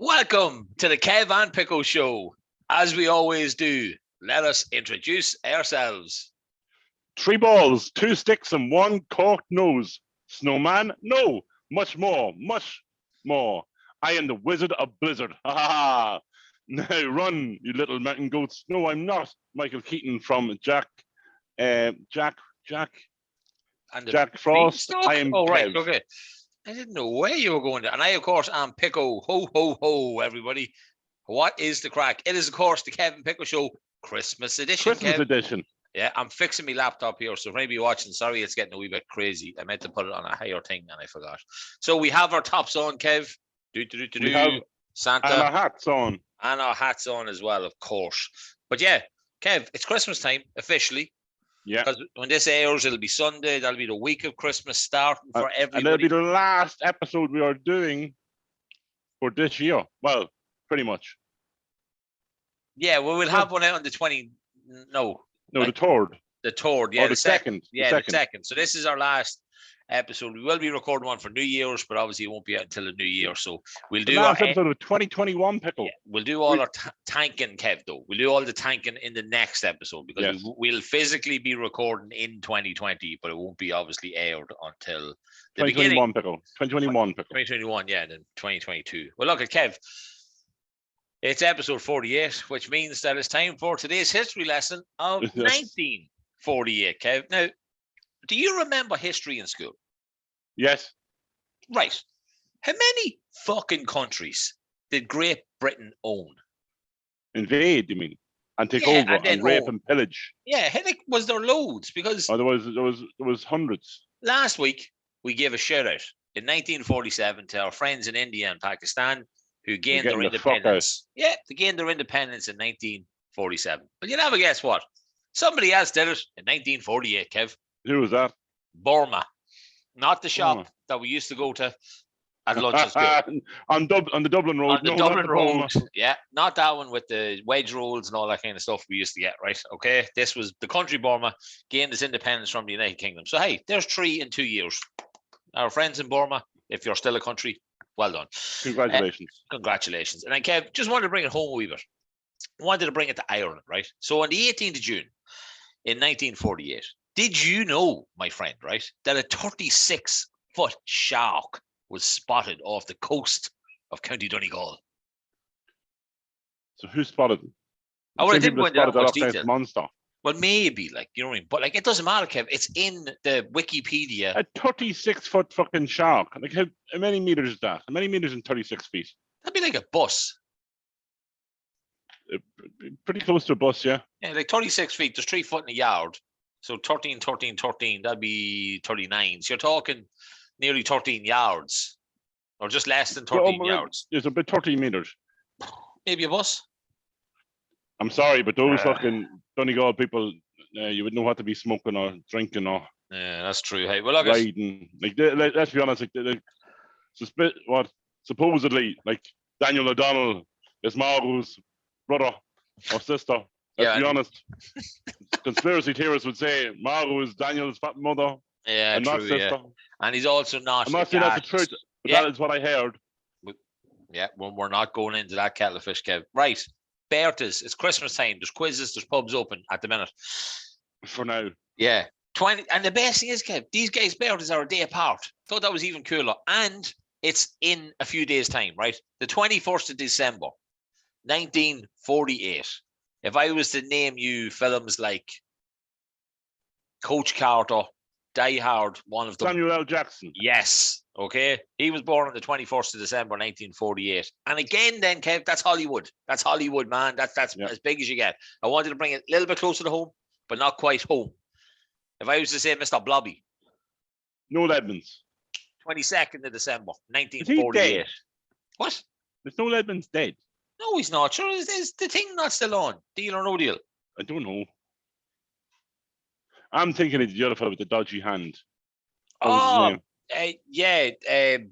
Welcome to the Kev and Pico show. As we always do, let us introduce ourselves. 3 balls, 2 sticks, and 1 corked nose. Snowman? No, much more, much more. I am the Wizard of Blizzard. Ha ha ha. Now run, you little mountain goats. No, I'm not. Michael Keaton from Jack Frost. I am Kev. Right, Kev. okay. I didn't know where you were going to. And I, of course, am Pico. Ho, ho, ho, everybody. What is the crack? It is, of course, the Kev and Pico show Christmas edition. Christmas edition. Yeah, I'm fixing my laptop here. So maybe you're watching, sorry, it's getting a wee bit crazy. I meant to put it on a higher thing and I forgot. So we have our tops on, Kev. We have Santa. And our hats on. And our hats on as well, of course. But yeah, Kev, it's Christmas time, officially. Yeah. Because when this airs, it'll be Sunday. That'll be the week of Christmas starting for everybody. And it'll be the last episode we are doing for this year. Well, pretty much. Yeah, well, we'll have one out on the 20. No, the 3rd. The 3rd, yeah. Or the 2nd. Yeah, the 2nd. So this is our last episode. We will be recording one for New Year's, but obviously it won't be out until the New Year. So we'll do last episode of 2021, Pickle. Yeah, we'll do all our tanking, Kev, though. We'll do all the tanking in the next episode because we'll physically be recording in 2020, but it won't be obviously aired until the 2021, Pickle. 2021, Pickle. 2021, yeah, then 2022. Well, look at Kev. It's episode 48, which means that it's time for today's history lesson of 1948, Kev. Now, do you remember history in school? Yes. Right. How many fucking countries did Great Britain own? Invade, you mean? And take over and rape and pillage. Yeah, was there loads? Because there was hundreds. Last week we gave a shout out in 1947 to our friends in India and Pakistan who gained their independence. Yeah, they gained their independence in 1947. But you never guess what? Somebody else did it in 1948, Kev. Who was that? Burma. Not the shop that we used to go to at lunch at school. on the Dublin Road. On the Dublin Road. Yeah, not that one with the wedge rolls and all that kind of stuff we used to get, right? Okay, this was the country Burma gained its independence from the United Kingdom. So, hey, there's 3 in 2 years. Our friends in Burma, if you're still a country, well done. Congratulations. Congratulations. And then, Kev, just wanted to bring it home a wee bit. Wanted to bring it to Ireland, right? So on the 18th of June in 1948, did you know, my friend, right, that a 36-foot shark was spotted off the coast of County Donegal? So who spotted them? Oh, well, I didn't go into that much detail. Monster. Well, maybe, like, you know what I mean? But, like, it doesn't matter, Kev. It's in the Wikipedia. A 36-foot fucking shark. Like, how many meters is that? How many meters in 36 feet? That'd be like a bus. Pretty close to a bus, yeah. Yeah, like 36 feet. There's 3 foot in a yard. So 13, that'd be 39. So you're talking nearly 13 yards. Or just less than 13 yards. It's about 13 meters. Maybe a bus. I'm sorry, but those fucking Donegal people, you would know what to be smoking or drinking or. Yeah, that's true. Hey, well, look, riding. Like, let's be honest. Like, supposedly, like Daniel O'Donnell is Margot's brother or sister. Let's be honest. Conspiracy theorists would say Margot is Daniel's mother. Yeah, and true, not sister. Yeah. And he's also not. I'm not saying that's the truth, but that is what I heard. Yeah, well, we're not going into that kettle of fish, Kev. Right. Berta's, it's Christmas time. There's quizzes, there's pubs open at the minute. For now. Yeah. 20, and the best thing is, Kev, these guys' Berta's are a day apart. Thought that was even cooler. And it's in a few days' time, right? The 21st of December, 1948. If I was to name you films like Coach Carter, Die Hard, one of them. Samuel L. Jackson. Yes. Okay. He was born on the 21st of December, 1948. And again, then, Kev, that's Hollywood. That's Hollywood, man. That's as big as you get. I wanted to bring it a little bit closer to home, but not quite home. If I was to say Mr. Blobby. Noel Edmonds. 22nd of December, 1948. Is he dead? What? Is Noel Edmonds dead? No, he's not. Sure, is the thing not still on? Deal or no deal? I don't know. I'm thinking it's the other fellow with the dodgy hand. Yeah. Jeremy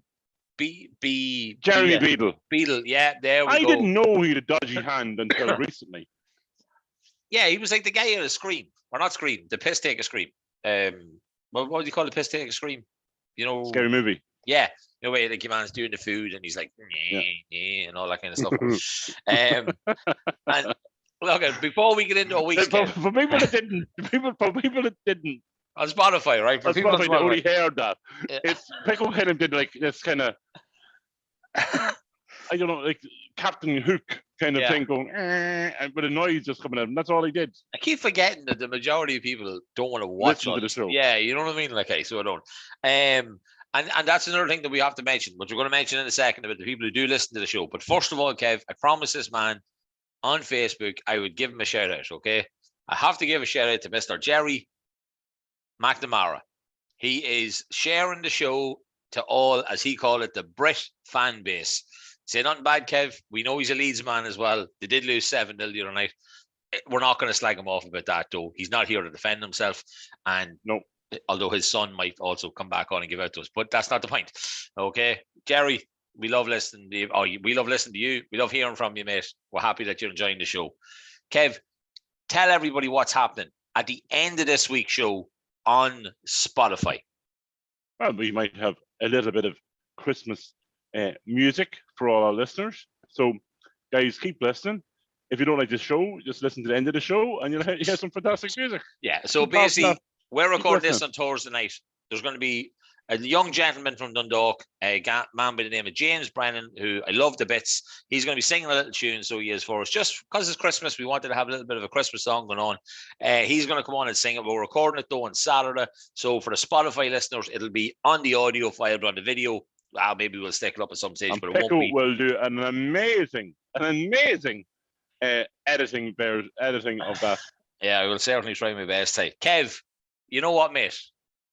Beadle. Beadle, yeah, there we go. I didn't know he had a dodgy hand until recently. Yeah, he was like the guy at a Scream. Or not Scream, the Piss Take a Scream. What do you call the Piss Take a Scream? You know, Scary Movie. Yeah, You know, where like your man's doing the food and he's like, and all that kind of stuff. And look, before we get into a week's for people that didn't, on Spotify, right? For people on Spotify, they only heard that. Yeah. It's Pico kind of did like this kind of, I don't know, like Captain Hook kind of thing going, and with a noise just coming out, and that's all he did. I keep forgetting that the majority of people don't want to watch Listen to the show. Yeah, you know what I mean? Like, okay, so I don't. And that's another thing that we have to mention, which we're going to mention in a second about the people who do listen to the show. But first of all, Kev, I promised this man on Facebook I would give him a shout out, okay? I have to give a shout out to Mr. Cherrie McNamara. He is sharing the show to all, as he called it, the Brit fan base. Say nothing bad, Kev. We know he's a Leeds man as well. They did lose 7-0 the other night. We're not going to slag him off about that, though. He's not here to defend himself. And although his son might also come back on and give out to us, but that's not the point. Okay, Cherrie, we love listening to you. We love listening to you. We love hearing from you, mate. We're happy that you're enjoying the show. Kev, tell everybody what's happening at the end of this week's show on Spotify. Well, we might have a little bit of Christmas music for all our listeners. So, guys, keep listening. If you don't like the show, just listen to the end of the show and you'll hear some fantastic music. Yeah, so basically, we're recording this on Thursday night. There's going to be a young gentleman from Dundalk, a man by the name of James Brennan, who I love to bits. He's going to be singing a little tune, so he is for us. Just because it's Christmas, we wanted to have a little bit of a Christmas song going on. He's going to come on and sing it. We're recording it, though, on Saturday. So for the Spotify listeners, it'll be on the audio file, but on the video, maybe we'll stick it up at some stage. And but it Pico won't be. Will do an amazing editing of that. Yeah, I will certainly try my best. Hey, Kev, you know what, mate?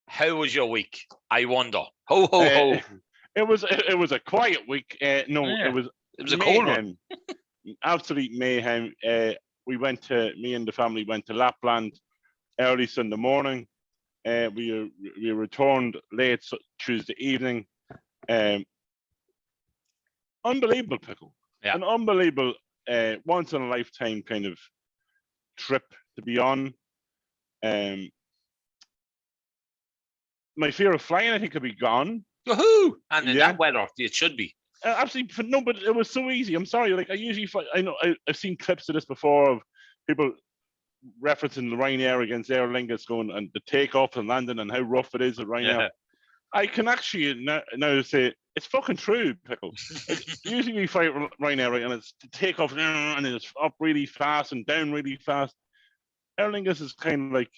How was your week? I wonder. Ho ho ho. It was a quiet week. It was a cold one. Absolute mayhem. Me and the family went to Lapland early Sunday morning. We returned late Tuesday evening. Unbelievable, Pickle. Yeah. An unbelievable once in a lifetime kind of trip to be on. My fear of flying, I think, could be gone. Woohoo! And in that weather, it should be. Absolutely, no, but it was so easy. I'm sorry. Like, I usually fly, I know I've seen clips of this before of people referencing the Ryanair against Aer Lingus going and the takeoff and landing and how rough it is at Ryanair. Yeah. I can actually now say it's fucking true, Pickle. Usually we fly Ryanair, right, and it's the takeoff and it's up really fast and down really fast. Aer Lingus is kind of like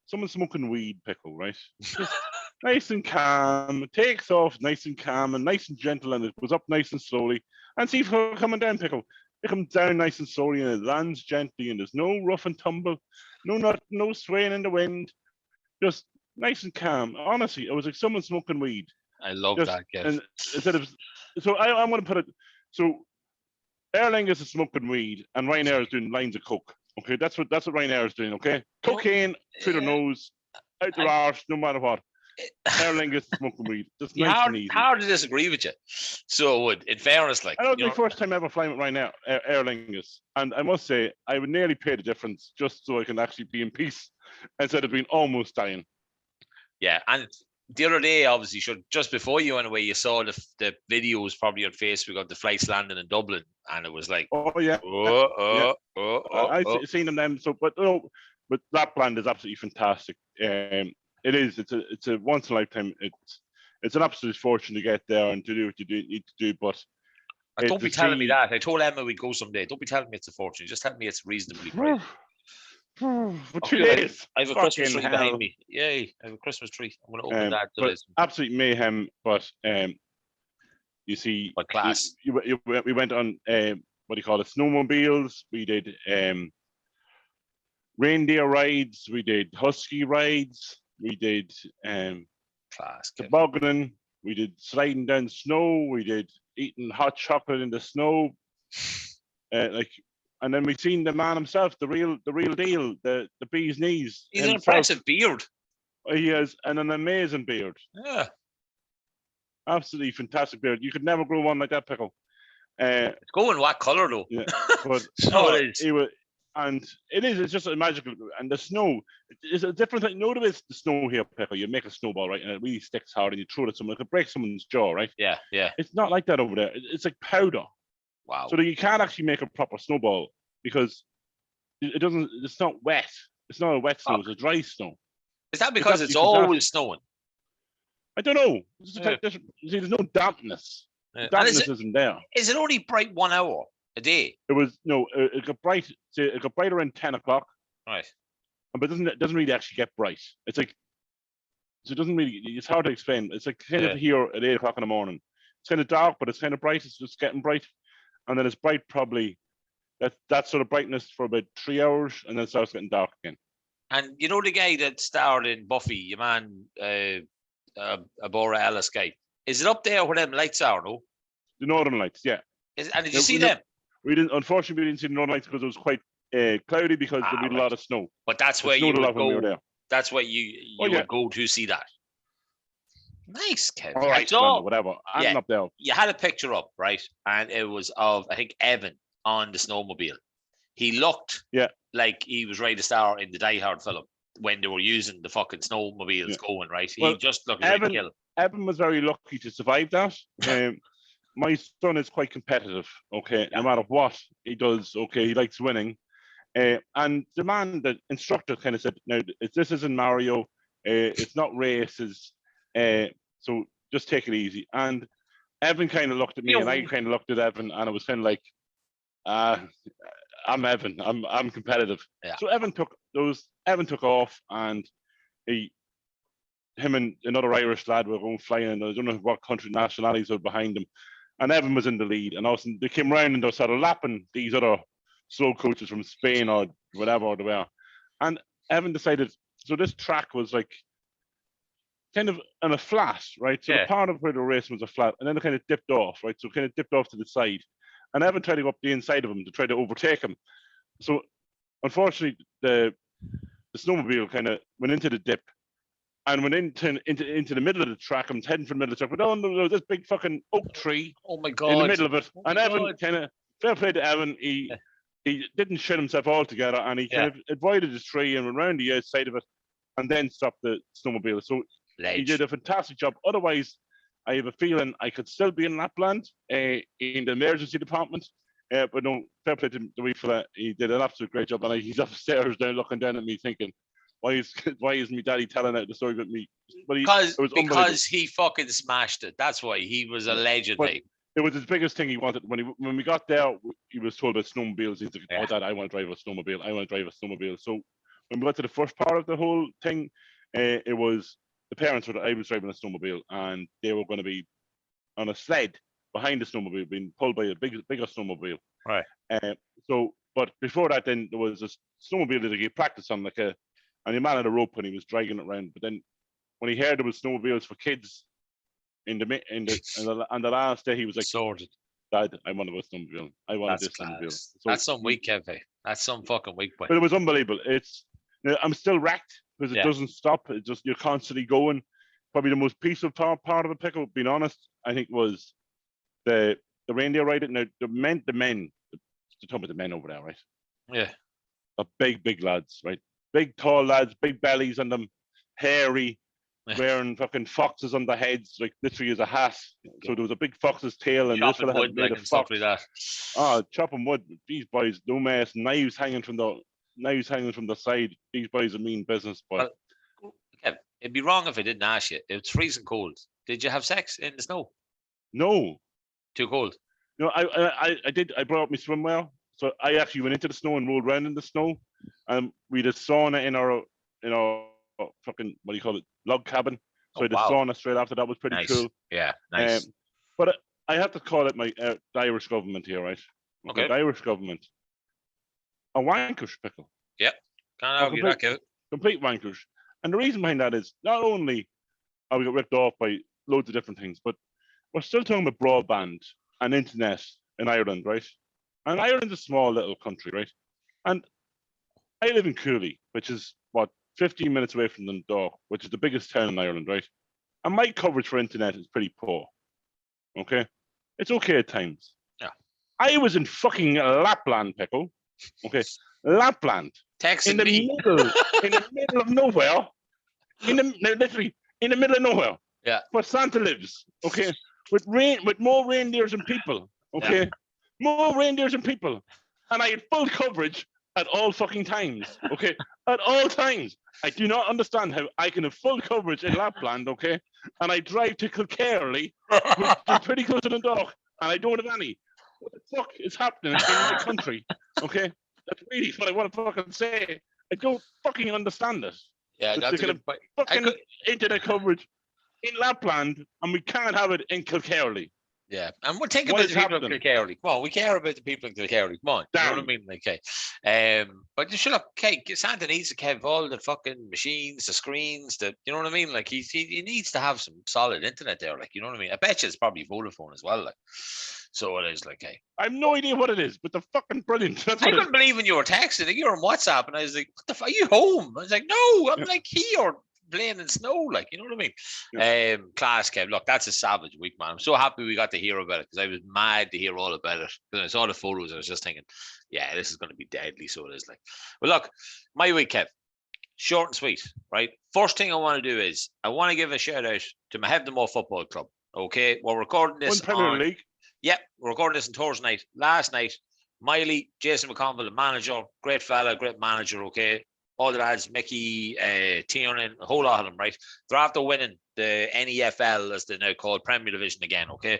someone smoking weed, Pickle, right? Just nice and calm. It takes off nice and calm and nice and gentle, and it goes up nice and slowly. And see if it's coming down, Pickle. It comes down nice and slowly, and it lands gently, and there's no rough and tumble, no swaying in the wind. Just nice and calm. Honestly, it was like someone smoking weed. I love that, Kev. And instead of, so I'm going to put it. So Aer Lingus is smoking weed, and Ryanair is doing lines of coke. Okay, that's what Ryanair is doing. Okay, cocaine through their nose, out their arse, no matter what. Aer Lingus is smoking weed. Just nice and easy. Hard to disagree with you. So it would, in fairness, like. I know it's my first time ever flying with Ryanair, Aer Lingus, and I must say I would nearly pay the difference just so I can actually be in peace instead of being almost dying. Yeah, and the other day, obviously, just before you went away, you saw the videos probably on Facebook of the flights landing in Dublin, and it was like, I've seen them then. So, but Lapland is absolutely fantastic. It is. It's a once in a lifetime. It's an absolute fortune to get there and to do what you need to do. But don't be telling me that. I told Emma we'd go someday. Don't be telling me it's a fortune. Just tell me it's reasonably priced. For 2 days. I have a Christmas tree behind me. Yay! I have a Christmas tree. I'm going to open that. Absolute mayhem. But you see, what class? We went on what do you call it? Snowmobiles. We did reindeer rides. We did husky rides. We did class tobogganing. We did sliding down snow. We did eating hot chocolate in the snow. And then we seen the man himself, the real deal, the bee's knees. He's an impressive beard. He has an amazing beard. Yeah. Absolutely fantastic beard. You could never grow one like that, Pickle. It's going what colour though? Yeah, but so it is. He was and it's just a magical, and the snow is a different thing. You know the snow here, Pico, you make a snowball, right, and it really sticks hard, and you throw it at someone, it could break someone's jaw, right? Yeah. It's not like that over there. It's like powder. Wow. So that you can't actually make a proper snowball because it doesn't. It's not wet. It's not a wet snow. It's a dry snow. Is that because it's fantastic. always snowing? I don't know. There's no dampness. Yeah. Dampness isn't there. Is it only bright 1 hour a day? It was no. It got bright. It got bright around 10 o'clock. Right. But it doesn't really actually get bright. It's like, so it doesn't really. It's hard to explain. It's like kind of here at 8 o'clock in the morning. It's kind of dark, but it's kind of bright. It's just getting bright, and then it's bright probably that sort of brightness for about 3 hours, and then it starts getting dark again. And you know the guy that starred in Buffy, your man, Abora Ellis guy. Is it up there where them lights are? No. The Northern Lights, yeah. And did you see them? We didn't. Unfortunately, we didn't see the Northern Lights because it was quite cloudy because there was a lot of snow. But that's where you would go. We were there. That's where you would go to see that. Nice, Kevs. All right, whatever. I'm up there. You had a picture up, right? And it was of, I think, Evan on the snowmobile. He looked like he was ready to star in the Die Hard film when they were using the fucking snowmobiles going, right? He just looked ready to kill. Evan was very lucky to survive that. My son is quite competitive, okay? No matter what he does, okay, he likes winning. And the instructor kind of said, no, this isn't Mario. It's not races. So just take it easy. And Evan kind of looked at me, and I kind of looked at Evan, and it was kind of like, I'm Evan. I'm competitive. Yeah. So Evan took off, and him and another Irish lad were going flying, and I don't know what country nationalities were behind him. And Evan was in the lead, and all of a sudden they came around and they started lapping these other slow coaches from Spain or whatever they were. And Evan decided, so this track was like kind of on a flat, right? So the part of where the race was a flat, and then it kind of dipped off, right? So it kind of dipped off to the side. And Evan tried to go up the inside of him to try to overtake him. So unfortunately, the snowmobile kind of went into the dip and went into the middle of the track. I'm heading for the middle of the track, but no, there was this big fucking oak tree. Oh my God! In the middle of it, and Evan kind of, fair play to Evan, he didn't shit himself altogether, and he kind of avoided the tree and went around the outside of it, and then stopped the snowmobile. So he did a fantastic job. Otherwise, I have a feeling I could still be in Lapland in the emergency department. But no, fair play to the week for that. He did an absolute great job, and he's upstairs now looking down at me thinking, why is me daddy telling out the story about me? But because he fucking smashed it. That's why he was a legend. It was his biggest thing he wanted. When we got there, he was told about snowmobiles. He's like, oh, Dad, I want to drive a snowmobile. I want to drive a snowmobile. So when we got to the first part of the whole thing, it was the parents I was driving a snowmobile, and they were going to be on a sled behind the snowmobile, being pulled by a bigger snowmobile. Right. But before that, then there was a snowmobile that he practiced on, and the man had a rope and he was dragging it around. But then when he heard there was snowmobiles for kids on the last day, he was like, sorted. Dad, I want to go snowmobile. I want this snowmobile. So, that's some week, Kevin. That's some fucking week. But it was unbelievable. I'm still wrecked because it doesn't stop. It's just, you're constantly going. Probably the most peaceful part of the Pico, being honest, I think was the reindeer riding. Now the men, to talk about the men over there, right? Yeah. Are big lads, right? Big tall lads, big bellies on them, hairy, wearing fucking foxes on their heads, like literally as a hat. So there was a big fox's tail, and this one had made a fox. Like that. Oh, chopping wood. These boys, no mess, knives hanging from the side. These boys are mean business, but. Well, Kev, it'd be wrong if I didn't ask you. It's freezing cold. Did you have sex in the snow? No. Too cold. No, I did. I brought up my swimwear, so I actually went into the snow and rolled around in the snow. And we had a sauna in our fucking, what do you call it, log cabin. So the sauna straight after that was pretty cool. Yeah, nice. But I have to call it the Irish government here, right? Okay. The Irish government are wankers, Pickle. Yeah, can't argue that, Kevin. Complete wankers. And the reason behind that is not only are we got ripped off by loads of different things, but we're still talking about broadband and internet in Ireland, right? And Ireland's a small little country, right? And I live in Cooley, which is 15 minutes away from Dundalk, which is the biggest town in Ireland, right? And my coverage for internet is pretty poor. Okay? It's okay at times. Yeah. I was in fucking Lapland, Pickle. Okay. Lapland, Texting in the me. middle of nowhere, literally in the middle of nowhere. Yeah. Where Santa lives, okay, with more reindeers and people, okay, more reindeers and people, and I had full coverage at all fucking times, okay, at all times. I do not understand how I can have full coverage in Lapland, okay, and I drive to Kilkerley, which is pretty close to Dundalk, and I don't have any. What the fuck is happening in my country? Okay, that's really what I want to fucking say. I don't fucking understand it. Yeah, that's a good point. Fucking internet coverage in Lapland, and we can't have it in Kilkerley. Yeah, and we'll think What about is the people happening? in Kilkerley. Come on, we care about the people in Kilkerley. Come on, you know what I mean? Like, okay. But just shut up, okay. Santa needs to have all the fucking machines, the screens, you know what I mean? Like, he needs to have some solid internet there. Like, you know what I mean? I bet you it's probably Vodafone as well. Like, so it is. Like, hey, I have no idea what it is, but they're fucking brilliant. That's I what couldn't believe when you were texting. Like, you were on WhatsApp, and I was like, "What the fuck? Are you home?" I was like, "No, I'm like here." Playing in snow, like, you know what I mean? Yeah. Class, Kev. Look, that's a savage week, man. I'm so happy we got to hear about it because I was mad to hear all about it. When I saw the photos, I was just thinking, yeah, this is going to be deadly. So it is. Like, well, look, my week, Kev, short and sweet, right? First thing I want to do is I want to give a shout out to Muirhevna Mor Football Club. Okay, we're recording this Premier League. Yep, we're recording this on Thursday night. Last night, Miley, Jason McConville, the manager, great fella, great manager. Okay. All the lads, Mickey, Tiernan, a whole lot of them, right? They're after winning the NEFL, as they're now called, Premier Division again, okay?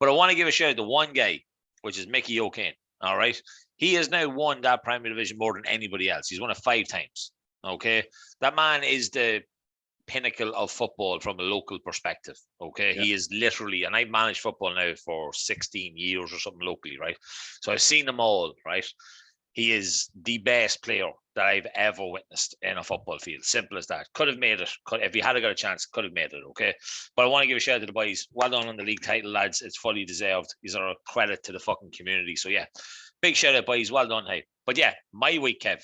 But I want to give a shout out to one guy, which is Micky Okane, all right? He has now won that Premier Division more than anybody else. He's won it 5 times, okay? That man is the pinnacle of football from a local perspective, okay? Yeah. He is literally, and I've managed football now for 16 years or something locally, right? So I've seen them all, right? He is the best player that I've ever witnessed in a football field. Simple as that. Could have made it. If he had got a chance, could have made it, okay? But I want to give a shout out to the boys. Well done on the league title, lads. It's fully deserved. These are a credit to the fucking community. So, yeah, big shout out, boys. Well done, hey. But, yeah, my week, Kev.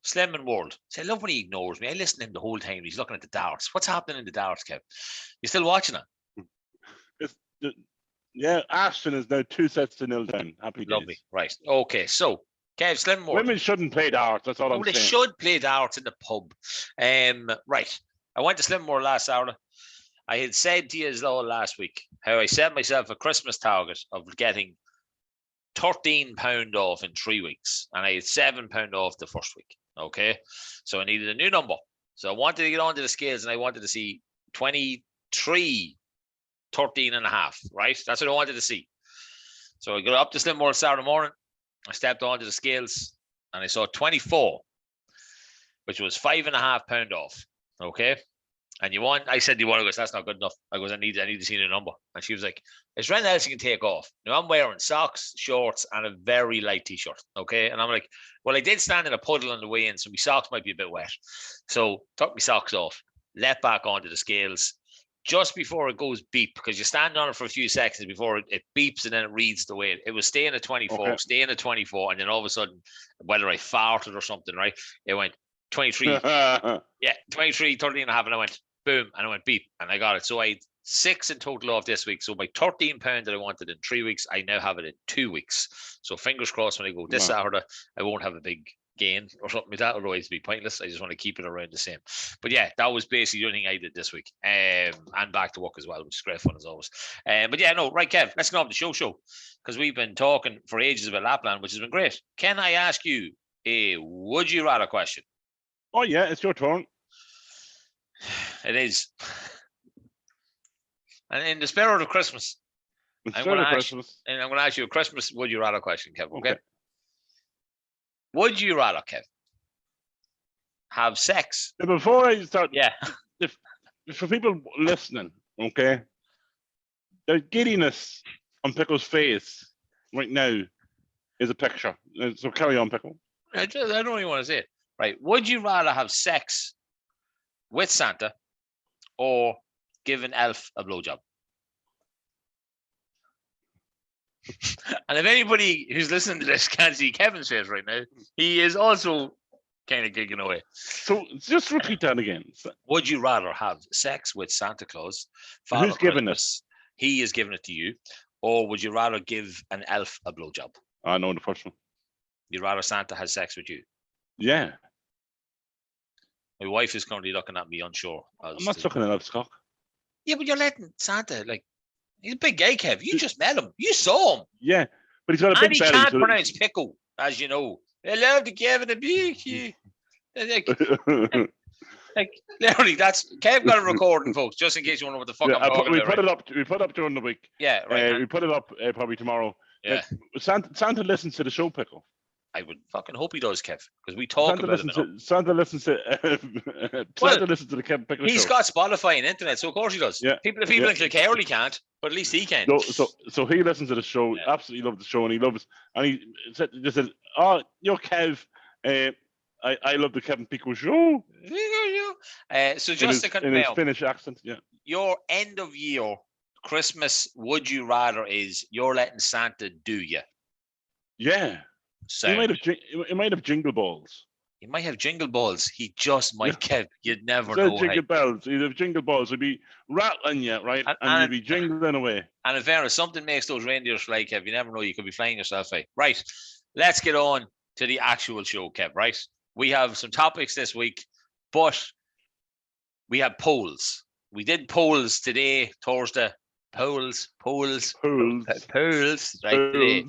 Slim and World. See, I love when he ignores me. I listen to him the whole time. He's looking at the darts. What's happening in the darts, Kev? You still watching it? Yeah, Ashton is now 2-0 down. Happy days. Lovely. Right. Okay, so Kev, Slim Moore. Women shouldn't play darts. That's all I'm saying. They should play darts in the pub. Right. I went to Slimmore last hour. I had said to you as though last week how I set myself a Christmas target of getting £13 off in 3 weeks. And I had £7 off the first week. Okay. So I needed a new number. So I wanted to get onto the scales and I wanted to see 23, 13 and a half. Right. That's what I wanted to see. So I got up to Slimmore Saturday morning. I stepped onto the scales and I saw 24, which was £5.5 off. Okay. And you want, I said, you want to go, that's not good enough. I goes, I need to see the number. And she was like, is there anything else you can take off? Now I'm wearing socks, shorts, and a very light t-shirt. Okay. And I'm like, well, I did stand in a puddle on the way in, so my socks might be a bit wet. So took my socks off, let back onto the scales. Just before it goes beep, because you stand on it for a few seconds before it beeps and then it reads the weight. It was staying at 24, staying at 24, and then all of a sudden, whether I farted or something, right? It went 23. Yeah, 23, 13 and a half, and I went boom, and I went beep, and I got it. So I had 6 in total off this week. So my £13 that I wanted in 3 weeks, I now have it in 2 weeks. So fingers crossed when I go this Saturday, I won't have a big gain or something like that. Otherwise, it'd be pointless. I just want to keep it around the same. But yeah, that was basically the only thing I did this week. And back to work as well, which is great fun as always. But yeah, no, right, Kev, let's go on to the show. Because we've been talking for ages about Lapland, which has been great. Can I ask you a would you rather question? Oh, yeah, it's your turn. It is. And in the spirit of Christmas, I'm going to ask you a Christmas would you rather question, Kev, okay? Would you rather, Kev, have sex? Before I start, yeah. If for people listening, okay, the giddiness on Pickle's face right now is a picture. So carry on, Pickle. I don't even want to say it. Right. Would you rather have sex with Santa or give an elf a blowjob? And if anybody who's listening to this can't see Kevin's face right now, he is also kind of giggling away. So just repeat that again. Would you rather have sex with Santa Claus? Who's giving this? He is giving it to you. Or would you rather give an elf a blowjob? I know the first one. You'd rather Santa has sex with you? Yeah. My wife is currently looking at me unsure. I'm not sucking an elf's cock. Yeah, but you're letting Santa, like, he's a big guy, Kev. You just met him. You saw him. Yeah, but he's got a And big he belly. can't pronounce Pico, as you know. I love the Kevin the Big. Like, literally, that's Kev got a recording, folks, just in case you wonder what the fuck I'm talking we about. put it up. We put it up during the week. Yeah, right. We put it up probably tomorrow. Yeah. Santa listens to the show, Pickle. I would fucking hope he does, Kev, because we talk about him. Santa listens to the Kevin Pickle show. He's got Spotify and internet, so of course he does. Yeah. People in Kilcarely can't, but at least he can. So he listens to the show. Yeah. Absolutely loves the show, and he loves. And he said, "Oh, you're Kev. I love the Kevin Pico show." So just to confirm, in his Finnish accent, yeah. Your end of year Christmas would you rather is you're letting Santa do you? Yeah. He might have jingle balls. He might have jingle balls. He just might, Kev. You'd never know. Jingle bells. He'd have jingle balls. He'd be rattling you, right? And you'd be jingling away. And in fairness, something makes those reindeers fly, Kev. You never know. You could be flying yourself, eh? Right. Let's get on to the actual show, Kev, right? We have some topics this week, but we have polls. We did polls today, Thursday. Polls, right, today,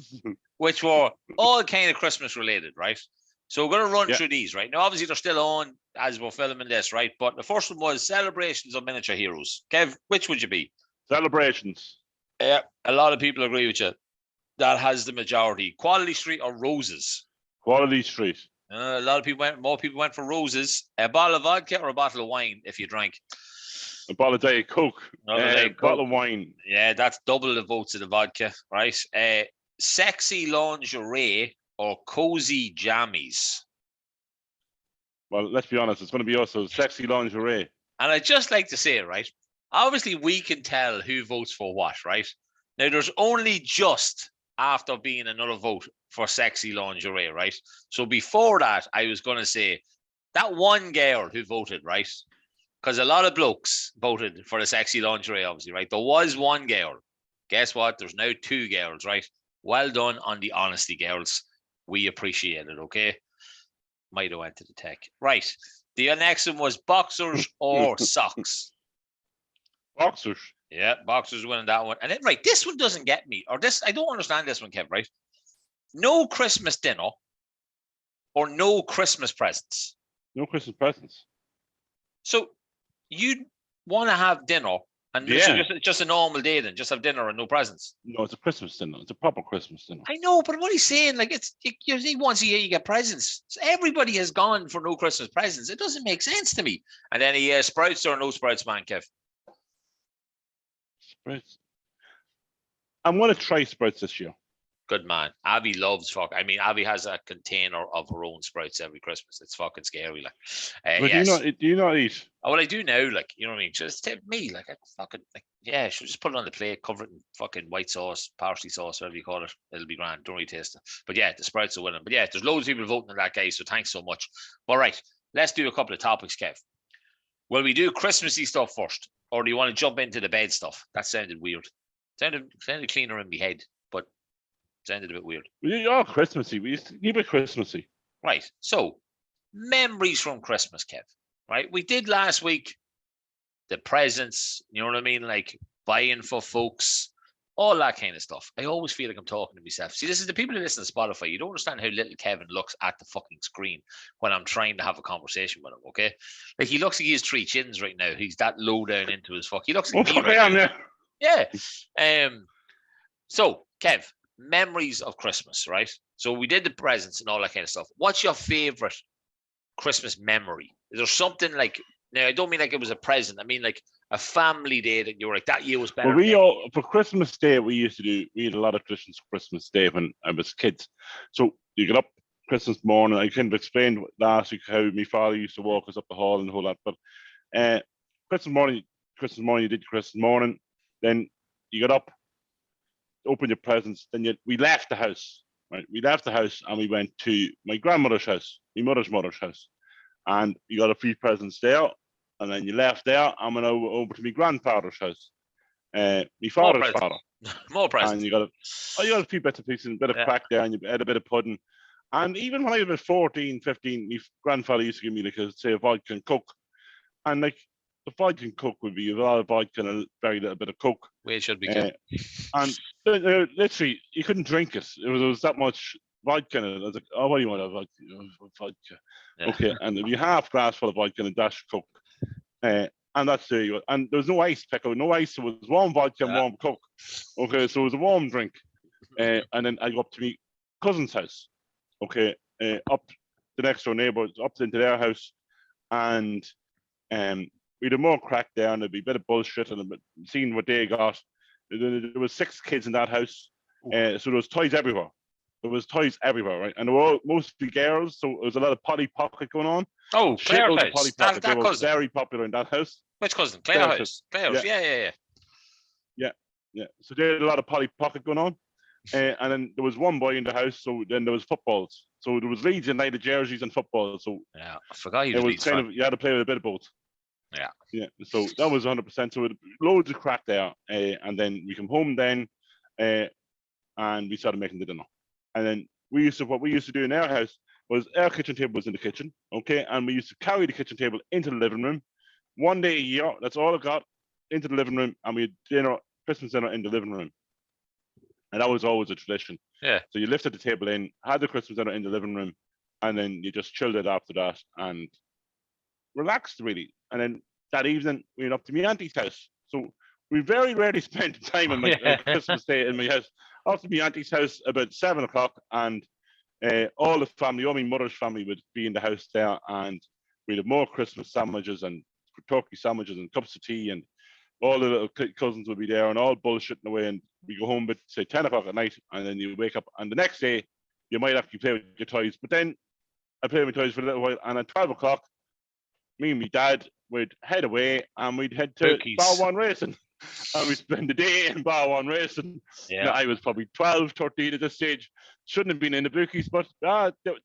which were all kind of Christmas related, right? So we're going to run through these, right? Now, obviously, they're still on as we're filming this, right? But the first one was celebrations of miniature heroes. Kev, which would you be? Celebrations. Yeah, a lot of people agree with you. That has the majority. Quality Street or Roses? Quality Street. A lot of more people went for Roses. A bottle of vodka or a bottle of wine if you drank? A bottle of Diet Coke. Bottle of wine. Yeah, that's double the votes of the vodka, right? Sexy lingerie or cozy jammies? Well, let's be honest. It's going to be also sexy lingerie. And I'd just like to say, right? Obviously, we can tell who votes for what, right? Now, there's only just after being another vote for sexy lingerie, right? So before that, I was going to say that one girl who voted, right? Because a lot of blokes voted for the sexy lingerie, obviously, right? There was one girl. Guess what? There's now two girls, right? Well done on the honesty, girls. We appreciate it, okay? Might have went to the tech. Right. The next one was boxers or socks. Boxers. Yeah, boxers winning that one. And then, right, this one doesn't get me. Or this, I don't understand this one, Kev, right? No Christmas dinner or no Christmas presents. No Christmas presents. So you want to have dinner and it's just a normal day then, just have dinner and no presents. No, it's a Christmas dinner. It's a proper Christmas dinner. I know, but what he's saying, like, once a year you get presents. So everybody has gone for no Christmas presents. It doesn't make sense to me. And then he sprouts or no sprouts, man, Kev. Sprouts. I'm going to try sprouts this year. Good man. Abby loves Abby has a container of her own sprouts every Christmas. It's fucking scary, like. But yes. do you not eat? Oh, well, I do now, like, you know what I mean? Just tip me, like, I fucking, like, yeah, she'll just put it on the plate, cover it in fucking white sauce, parsley sauce, whatever you call it. It'll be grand. Don't really taste it. But yeah, the sprouts are winning. But yeah, there's loads of people voting on that, guy, so thanks so much. All right, let's do a couple of topics, Kev. Will we do Christmassy stuff first? Or do you want to jump into the bed stuff? That sounded weird. Sounded cleaner in my head, but sounded a bit weird. You're Christmassy. We used to keep it Christmassy. Right. So, memories from Christmas, Kev. Right. We did last week the presents, you know what I mean? Like buying for folks, all that kind of stuff. I always feel like I'm talking to myself. See, this is the people who listen to Spotify. You don't understand how little Kevin looks at the fucking screen when I'm trying to have a conversation with him, okay? Like, he looks like he has three chins right now. He's that low down into his fuck. He looks like me right now. Yeah. So, Kev, memories of Christmas, right? So we did the presents and all that kind of stuff. What's your favorite Christmas memory? Is there something like, now I don't mean like it was a present, I mean like a family day that you were like, that year was better? Well, for Christmas Day, we had a lot of traditions for Christmas Day when I was kids. So you get up Christmas morning. I kind of explained last week how my father used to walk us up the hall and the whole lot. But Christmas morning, you did Christmas morning. Then you got up, open your presents. Then we left the house. Right, we left the house and we went to my grandmother's house, my mother's house, and you got a few presents there. And then you left there and went over to my grandfather's house, my father's father. More presents. And you got a few bits of pieces, a bit of crack there, and you had a bit of pudding. And even when I was about 14, 15, my grandfather used to give me like a vodka and coke. And like the vodka and coke would be a lot of vodka and a very little bit of coke. Way it should be kept. And literally, you couldn't drink it. There was that much vodka in it. I was like, oh, what do you want? Vodka. Yeah. Okay, and it'd be half glass full of vodka and a dash of coke. And that's there you go. And there was no ice, Pico, no ice. It was warm vodka and warm coke. Okay, so it was a warm drink. And then I go up to my cousin's house. Okay, up the next door neighbours, up into their house. And we'd have more crack there, and there'd be a bit of bullshit, and seeing what they got. There was 6 kids in that house. So there was toys everywhere. There was toys everywhere, right? And they were all mostly girls, so there was a lot of Polly Pocket going on. Oh, Claire house. Polly Pocket. That they cousin. were very popular in that house. Which cousin? Claire house. Claire house. Yeah. So they had a lot of Polly Pocket going on. And then there was one boy in the house, so then there was footballs. So there was Leeds United jerseys and footballs. So yeah, I forgot you. It was kind of, you had to play with a bit of both. Yeah. So that was 100%. So loads of crack there, and then we come home then, and we started making the dinner. And then what we used to do in our house was our kitchen table was in the kitchen, okay, and we used to carry the kitchen table into the living room. One day a year, that's all it got, into the living room, and we had Christmas dinner in the living room. And that was always a tradition. Yeah. So you lifted the table in, had the Christmas dinner in the living room, and then you just chilled it after that and relaxed, really. And then that evening, we went up to my auntie's house. So we very rarely spent time on my Christmas day in my house. Up to my auntie's house about 7 o'clock, and all the family, all my mother's family would be in the house there, and we'd have more Christmas sandwiches and turkey sandwiches and cups of tea, and all the little cousins would be there and all bullshitting away, and we go home at say 10 o'clock at night, and then you wake up, and the next day you might actually play with your toys. But then I played with my toys for a little while, and at 12 o'clock, me and my dad would head away, and we'd head to Bar One Racing. And we spend the day in Bar One Racing. Yeah. Now, I was probably 12, 13 at this stage. Shouldn't have been in the bookies, but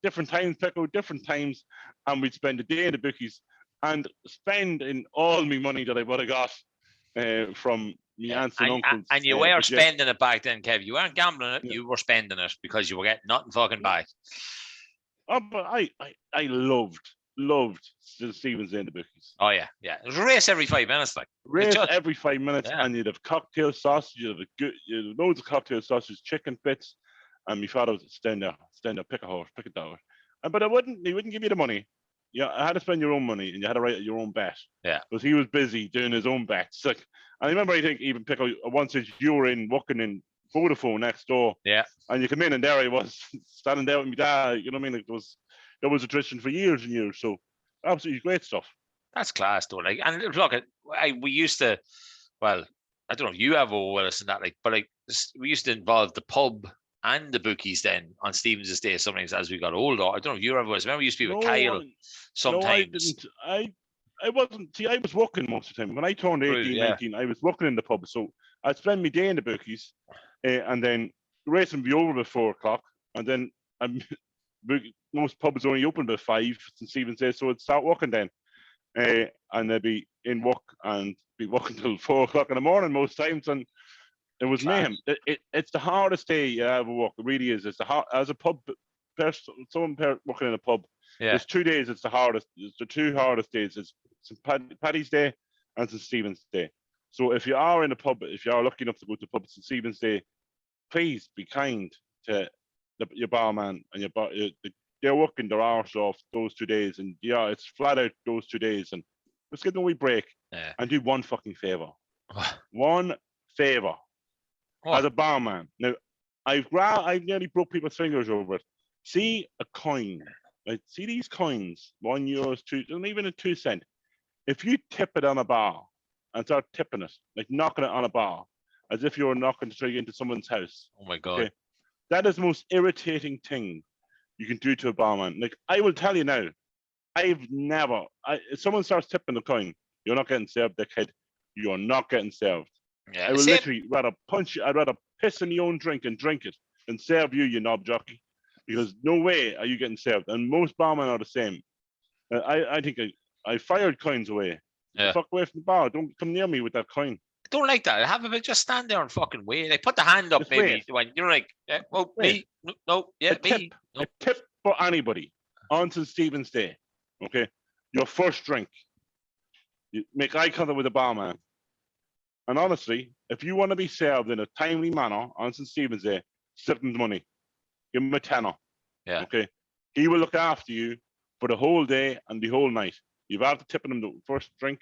different times, Pico, different times. And we'd spend the day in the bookies and spending all my money that I would have got from my aunts and uncles. And you were spending it back then, Kev. You weren't gambling it, you were spending it because you were getting nothing fucking back. Oh, but I loved Stevens in the bookies. Oh yeah. It was a race every 5 minutes, like race every 5 minutes, and you'd have cocktail sausage, you'd have loads of cocktail sausage, chicken bits, and my father would stand there, pick a horse, pick a dollar. But he wouldn't give you the money. Yeah, I had to spend your own money, and you had to write your own bet. Yeah, because he was busy doing his own bets. Like, I remember, I think even Pico once you were working in Vodafone next door. Yeah, and you come in, and there I was standing there with my dad. You know what I mean? Like, there was a tradition for years and years. So absolutely great stuff. That's class, though. Like, and look, we used to. Well, I don't know if you have with us and that, like, but like we used to involve the pub and the bookies then on Stevens' estate sometimes as we got older. I don't know if you ever was. Remember, we used to be with Kyle sometimes. No, I didn't. I wasn't. See, I was working most of the time. When I turned 18, 19, I was working in the pub. So I'd spend my day in the bookies, and then the racing would be over by 4 o'clock. And then most pubs only open by 5, St. Stephen's Day, so I'd start working then. And they'd be in work and be working till 4 o'clock in the morning most times. And it was mayhem. It's the hardest day you ever work. It really is. It's as a pub person, someone working in a pub. Yeah. There's 2 days. It's the hardest. It's the 2 hardest days. It's St. Paddy's Day and St. Stephen's Day. So if you are in a pub, if you are lucky enough to go to pub St. Stephen's Day, please be kind to your barman and they're working their arse off those 2 days. And yeah, it's flat out those 2 days. And let's get them a wee break and do one fucking favor. One favor. As a barman. Now, I've nearly broke people's fingers over it. See a coin. Like, see these coins, €1, 2, and even a 2 cent. If you tip it on a bar and start tipping it, like knocking it on a bar, as if you're knocking to try to get into someone's house. Oh my God. Okay? That is the most irritating thing you can do to a barman. Like, I will tell you now, if someone starts tipping the coin, you're not getting served, dickhead. You are not getting served. Yeah, I would literally rather punch you. I'd rather piss in your own drink and drink it than serve you, you knob jockey. Because no way are you getting served. And most barmen are the same. I think I fired coins away. Yeah. Fuck away from the bar. Don't come near me with that coin. I don't like that. Have a bit, just stand there and fucking wait. Like, put the hand up, just maybe. When you're like, yeah, well, wait. Me. No, yeah, me. A tip for anybody on St. Stephen's Day, okay, your first drink, you make eye contact with the barman. And honestly, if you want to be served in a timely manner on St. Stephen's Day, slip him the money. Give him a tenner. Yeah. Okay. He will look after you for the whole day and the whole night. You've after tipping him the first drink.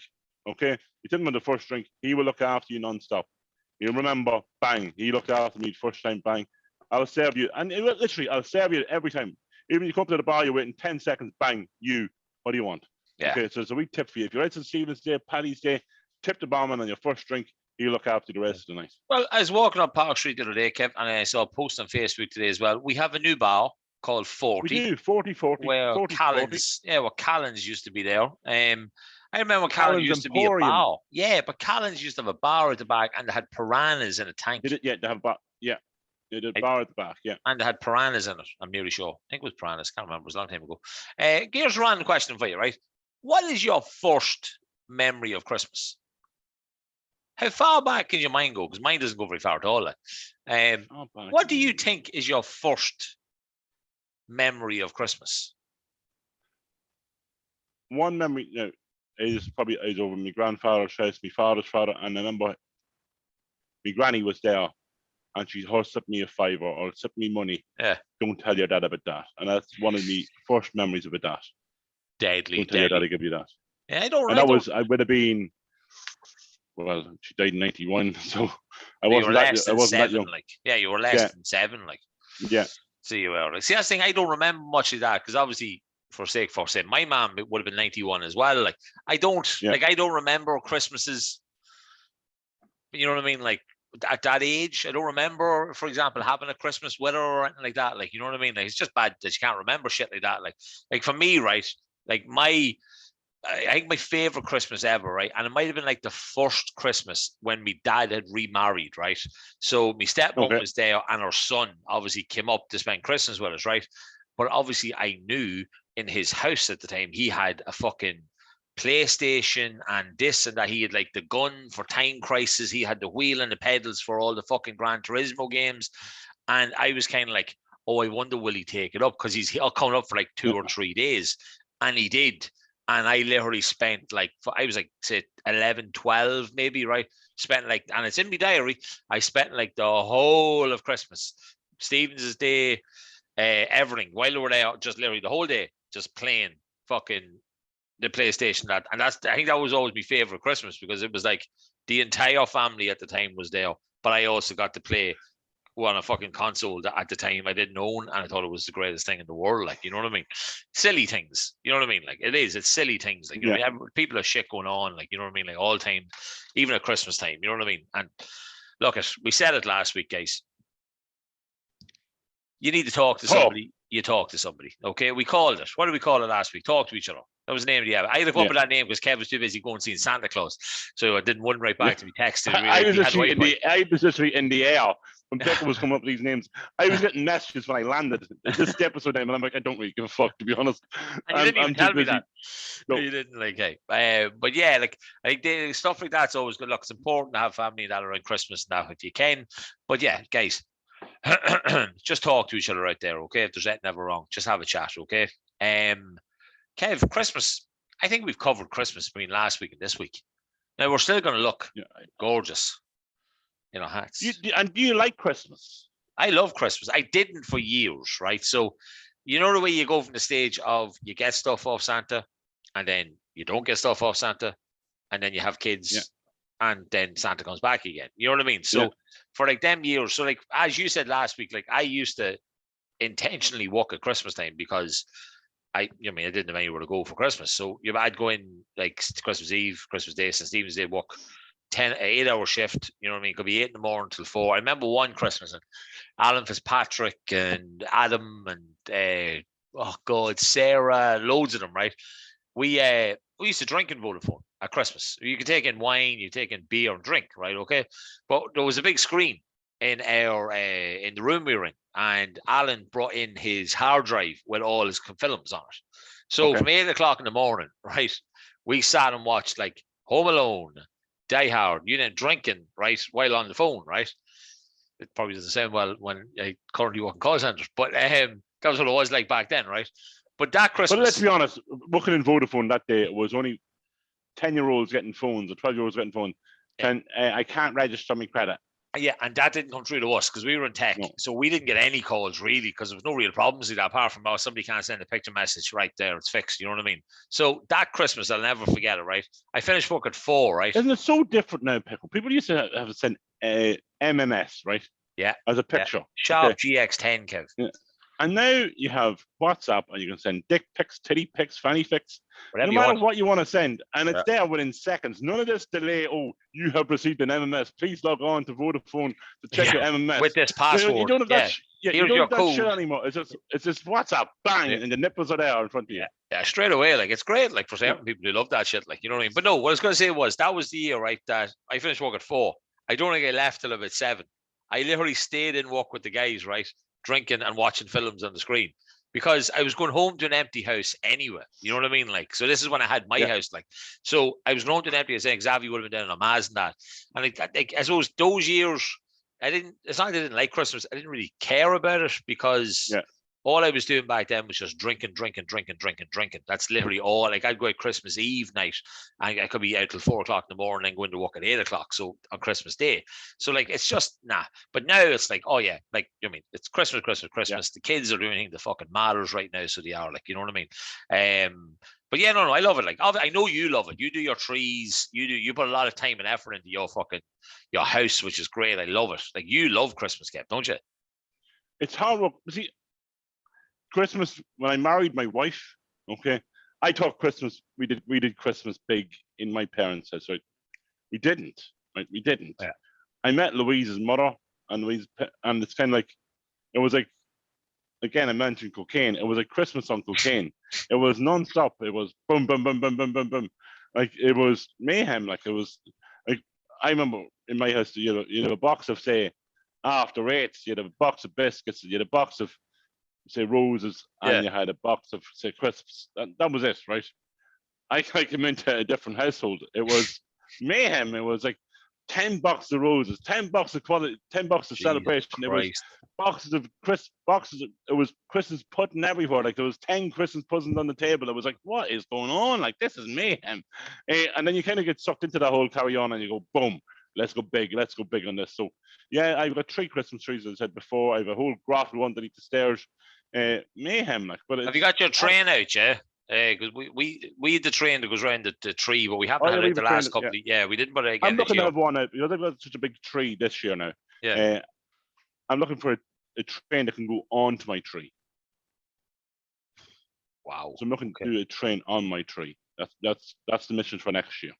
Okay. You tip him the first drink, he will look after you non-stop. You remember, bang, he looked after me the first time, bang. I'll serve you. And literally, I'll serve you every time. Even if you come to the bar, you're waiting 10 seconds, bang, what do you want? Yeah. Okay, so it's a wee tip for you. If you're at St. Stephen's Day, Paddy's Day, tip the barman on your first drink. He'll look after the rest of the night. Well, I was walking up Park Street the other day, Kev, and I saw a post on Facebook today as well. We have a new bar called 40. We do, 40-40. Where 40, Callan's, where Callan's used to be there. I remember Callan's used Emporium. to be a bar. Yeah, but Callan's used to have a bar at the back, and they had piranhas in a tank. They have a bar. Yeah. They did a bar at the back, yeah. And they had piranhas in it. I'm nearly sure. I think it was piranhas. Can't remember. It was a long time ago. Here's a random question for you, right? What is your first memory of Christmas? How far back can your mind go? Because mine doesn't go very far at all. What do you think is your first memory of Christmas? One memory is probably over my grandfather's house, my father's father, and I remember my granny was there, and she slipped me a $5 or slipped me money. Yeah. Don't tell your dad about that. And that's one of my first memories of that. Deadly. Don't tell your dad to give you that. Yeah, I don't. And I would have been. Well, she died in 91, so I wasn't that young. Like, yeah, you were less than 7, like. Yeah. So you were. Like, see, that's the thing. I don't remember much of that because obviously, for sake, my mom would have been 91 as well. Like, I don't remember Christmases. You know what I mean? Like at that age, I don't remember, for example, having a Christmas with her or anything like that. Like, you know what I mean? Like, it's just bad that you can't remember shit like that. Like for me, right? Like I think my favorite Christmas ever, right? And it might have been like the first Christmas when my dad had remarried, right? So my stepmom was there and her son obviously came up to spend Christmas with us, right? But obviously I knew in his house at the time, he had a fucking PlayStation and this and that. He had like the gun for Time Crisis. He had the wheel and the pedals for all the fucking Gran Turismo games. And I was kind of like, oh, I wonder, will he take it up? Because he's coming up for like 2 or 3 days. And he did. And I literally spent I was like, say 11, 12 maybe, right? Spent like, and it's in my diary, I spent like the whole of Christmas, Stephen's Day, everything, while they were there, just literally the whole day, just playing fucking the PlayStation. And I think that was always my favorite Christmas because it was like the entire family at the time was there, but I also got to play on a fucking console that at the time I didn't own, and I thought it was the greatest thing in the world. Like, you know what I mean? Silly things, you know what I mean? Like, it's silly things. Like, you know, people have shit going on, like, you know what I mean? Like, all the time, even at Christmas time, you know what I mean? And look, we said it last week, guys. You need to talk to somebody. You talk to somebody, okay? We called it. What did we call it last week? Talk to each other. That was the name of the app. I had to come up with that name because Kev was too busy going seeing Santa Claus, so I didn't want right back to me texting. I was literally in the air when Pico was coming up with these names. I was getting messages when I landed. This episode name, and I'm like, I don't really give a fuck, to be honest. And you didn't even tell me that. No. You didn't, like, hey. But yeah, like, I think stuff like that's always good. Look, it's important to have family that around Christmas now if you can. But yeah, guys, just talk to each other right there, okay? If there's anything ever wrong, just have a chat, okay? Kev, Christmas, I think we've covered Christmas between last week and this week. Now, we're still going to look gorgeous in our hats. Do you like Christmas? I love Christmas. I didn't for years, right? So, you know the way you go from the stage of you get stuff off Santa, and then you don't get stuff off Santa, and then you have kids, and then Santa comes back again. You know what I mean? So, for like them years, so like, as you said last week, like, I used to intentionally work at Christmas time because I didn't have anywhere to go for Christmas. So I'd go in like Christmas Eve, Christmas Day, St. Stephen's Day, work 8-hour shift. You know what I mean? It could be 8 in the morning till 4. I remember one Christmas and Alan Fitzpatrick and Adam and Sarah, loads of them, right? We used to drink in Vodafone at Christmas. You could take in wine, you take in beer and drink, right? Okay. But there was a big screen in our in the room we were in, and Alan brought in his hard drive with all his films on it. So from 8 o'clock in the morning, right, we sat and watched like Home Alone, Die Hard, drinking, right, while on the phone, right. It probably doesn't sound well when I currently work in call centers, but That was what it was like back then, right? But that Christmas. But let's be honest, working in Vodafone that day, it was only 10-year-olds getting phones or 12-year-olds getting phones. I can't register my credit. Yeah, and that didn't come through to us because we were in tech. No. So we didn't get any calls really because there was no real problems with that apart from, somebody can't send a picture message right there. It's fixed. You know what I mean? So that Christmas, I'll never forget it, right? I finished work at 4, right? Isn't it so different now, Pico? People used to have to send MMS, right? Yeah. As a picture. Yeah. Sharp GX10, Kev. Yeah. And now you have WhatsApp and you can send dick pics, titty pics, fanny pics, no matter what you want to send. And it's there within seconds. None of this delay. Oh, you have received an MMS. Please log on to Vodafone to check your MMS. With this password. You don't have that, you don't have that shit anymore. It's just WhatsApp, bang, and the nipples are there in front of you. Yeah, straight away. Like, it's great. Like, for certain people who love that shit. Like, you know what I mean? But no, what I was going to say was, that was the year, right, that I finished work at 4. I don't think I left till about 7. I literally stayed in work with the guys, right? Drinking and watching films on the screen because I was going home to an empty house anyway. You know what I mean? Like, so this is when I had my house. Like, so I was going home to an empty house. Xavier would have been down on Maz and that. And I suppose those years, it's not that I didn't like Christmas. I didn't really care about it because all I was doing back then was just drinking. That's literally all. Like, I'd go out Christmas Eve night and I could be out till 4 o'clock in the morning and go into work at 8 o'clock. So on Christmas Day. So like, it's just But now it's like, oh yeah, like, I mean, it's Christmas. Yeah. The kids are doing anything that fucking matters right now. So they are, like, you know what I mean? But yeah, no, I love it. Like, I know you love it. You do your trees. You put a lot of time and effort into your house, which is great. I love it. Like, you love Christmas, Kev, don't you? It's hard work. See, Christmas, when I married my wife, okay, I thought Christmas, we did Christmas big in my parents' house, right? We didn't, right? We didn't. Yeah. I met Louise's mother, and it's kind of like, it was like, again, I mentioned cocaine. It was like Christmas on cocaine. It was non-stop. It was boom, boom, boom, boom, boom, boom, boom. Like, it was mayhem. Like, it was, like, I remember in my house, you had a box of, say, after 8, you had a box of biscuits, you had a box of, say, roses, and you had a box of, say, crisps. That was it, right? I came into a different household. It was mayhem. It was like 10 boxes of roses, 10 boxes of quality, 10 boxes of celebration. Christ. It was boxes of it was Christmas pudding everywhere. Like, there was 10 Christmas puddings on the table. It was like, what is going on? Like, this is mayhem. And then you kind of get sucked into that whole carry on and you go, boom, let's go big on this. So yeah, I've got 3 Christmas trees, as I said before. I have a whole graffle underneath the stairs. Mayhem, like. But have you got your train out, yeah? Because we had the train that goes around the tree, but we haven't had it the last couple. We didn't. But I'm looking to have one out because I've got such a big tree this year now. Yeah, I'm looking for a train that can go onto my tree. Wow. So I'm looking to do a train on my tree. That's the mission for next year.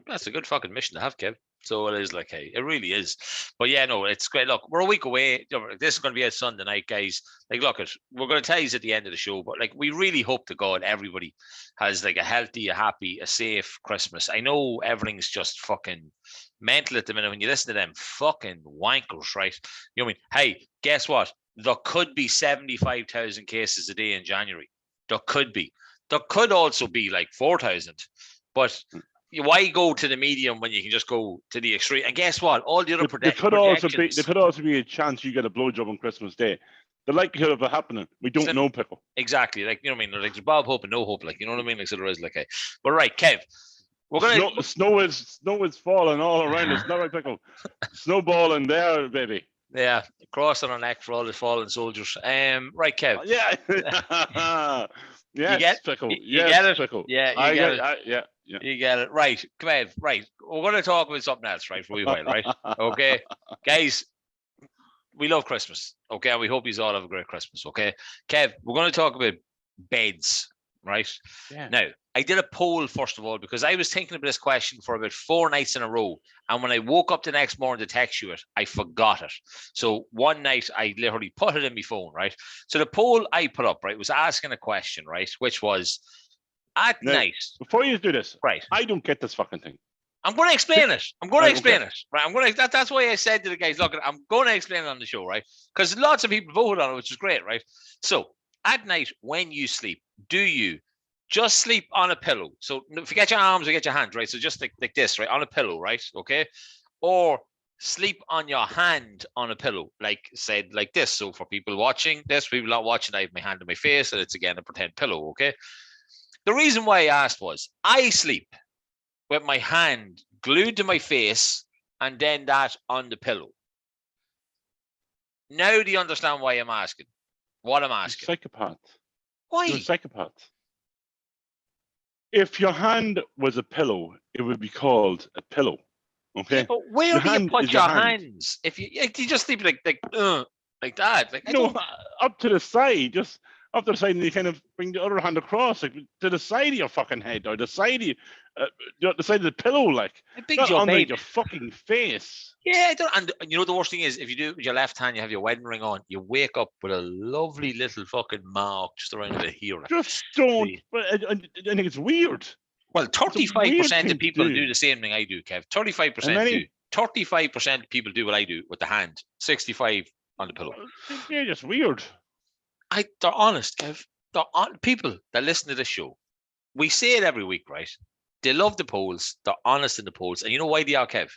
That's a good fucking mission to have, Kev. So it is, like, hey, it really is. But yeah, no, it's great. Look, we're a week away. This is going to be a Sunday night, guys. Like, look, we're going to tell you at the end of the show, but like, we really hope to God everybody has like a healthy, a happy, a safe Christmas. I know everything's just fucking mental at the minute when you listen to them fucking wankers, right? You know what I mean? Hey, guess what? There could be 75,000 cases a day in January. There could be. There could also be like 4,000, but why go to the medium when you can just go to the extreme? And guess what? All the other there could also be a chance you get a blowjob on Christmas Day. The likelihood of it happening, we don't know, Pickle. Exactly. Like, you know what I mean? Like, there's Bob hope and no hope. Like, you know what I mean? Like, so there is, like, a. But right, Kev, we're gonna. Snow is falling all around us. Not right, Pickle. Snowballing there, baby. Yeah, cross on our neck for all the fallen soldiers. Right, Kev. Yeah. Yes, you get Pickle. You get it. Pickle. Yeah, you get it. Yeah. You get it. Right, come on. Right, we're going to talk about something else, right, for a wee while, right? Okay, guys, we love Christmas, okay, and we hope you all have a great Christmas, okay? Kev, we're going to talk about beds, right? Yeah. Now, I did a poll, first of all, because I was thinking about this question for about 4 nights in a row. And when I woke up the next morning to text you it, I forgot it. So one night I literally put it in my phone, right? So the poll I put up, right, was asking a question, right, which was at night. Before you do this, right? I don't get this fucking thing. I'm going to explain it. Right? That's why I said to the guys, look, I'm going to explain it on the show, right? Because lots of people voted on it, which is great, right? So at night when you sleep, do you just sleep on a pillow? So forget your arms or get your hands, right? So just like this, right? On a pillow, right? Okay. Or sleep on your hand on a pillow, like said like this. So for people watching this, people not watching, I have my hand on my face, and it's again a pretend pillow. Okay. The reason why I asked was I sleep with my hand glued to my face and then that on the pillow. Now do you understand why I'm asking? What I'm asking? Psychopath. Why? You're a psychopath. If your hand was a pillow, it would be called a pillow. Okay. Yeah, but where Your do you hand put is your your hand. hands? If you just sleep like that, like I No, don't. up to the side, just up to the side, and you kind of bring the other hand across, like to the side of your fucking head, or the side of the side of the pillow, like How big's not your under bed? your fucking face. Yeah, I don't. And you know the worst thing is if you do it with your left hand, you have your wedding ring on. You wake up with a lovely little fucking mark just around the here. Just don't. But I think it's weird. Well, 35% of people do the same thing I do, Kev. 35% do. 35% of people do what I do with the hand. 65 on the pillow. They're just weird. They're honest, Kev. People that listen to this show, we say it every week, right? They love the polls. They're honest in the polls. And you know why they are, Kev?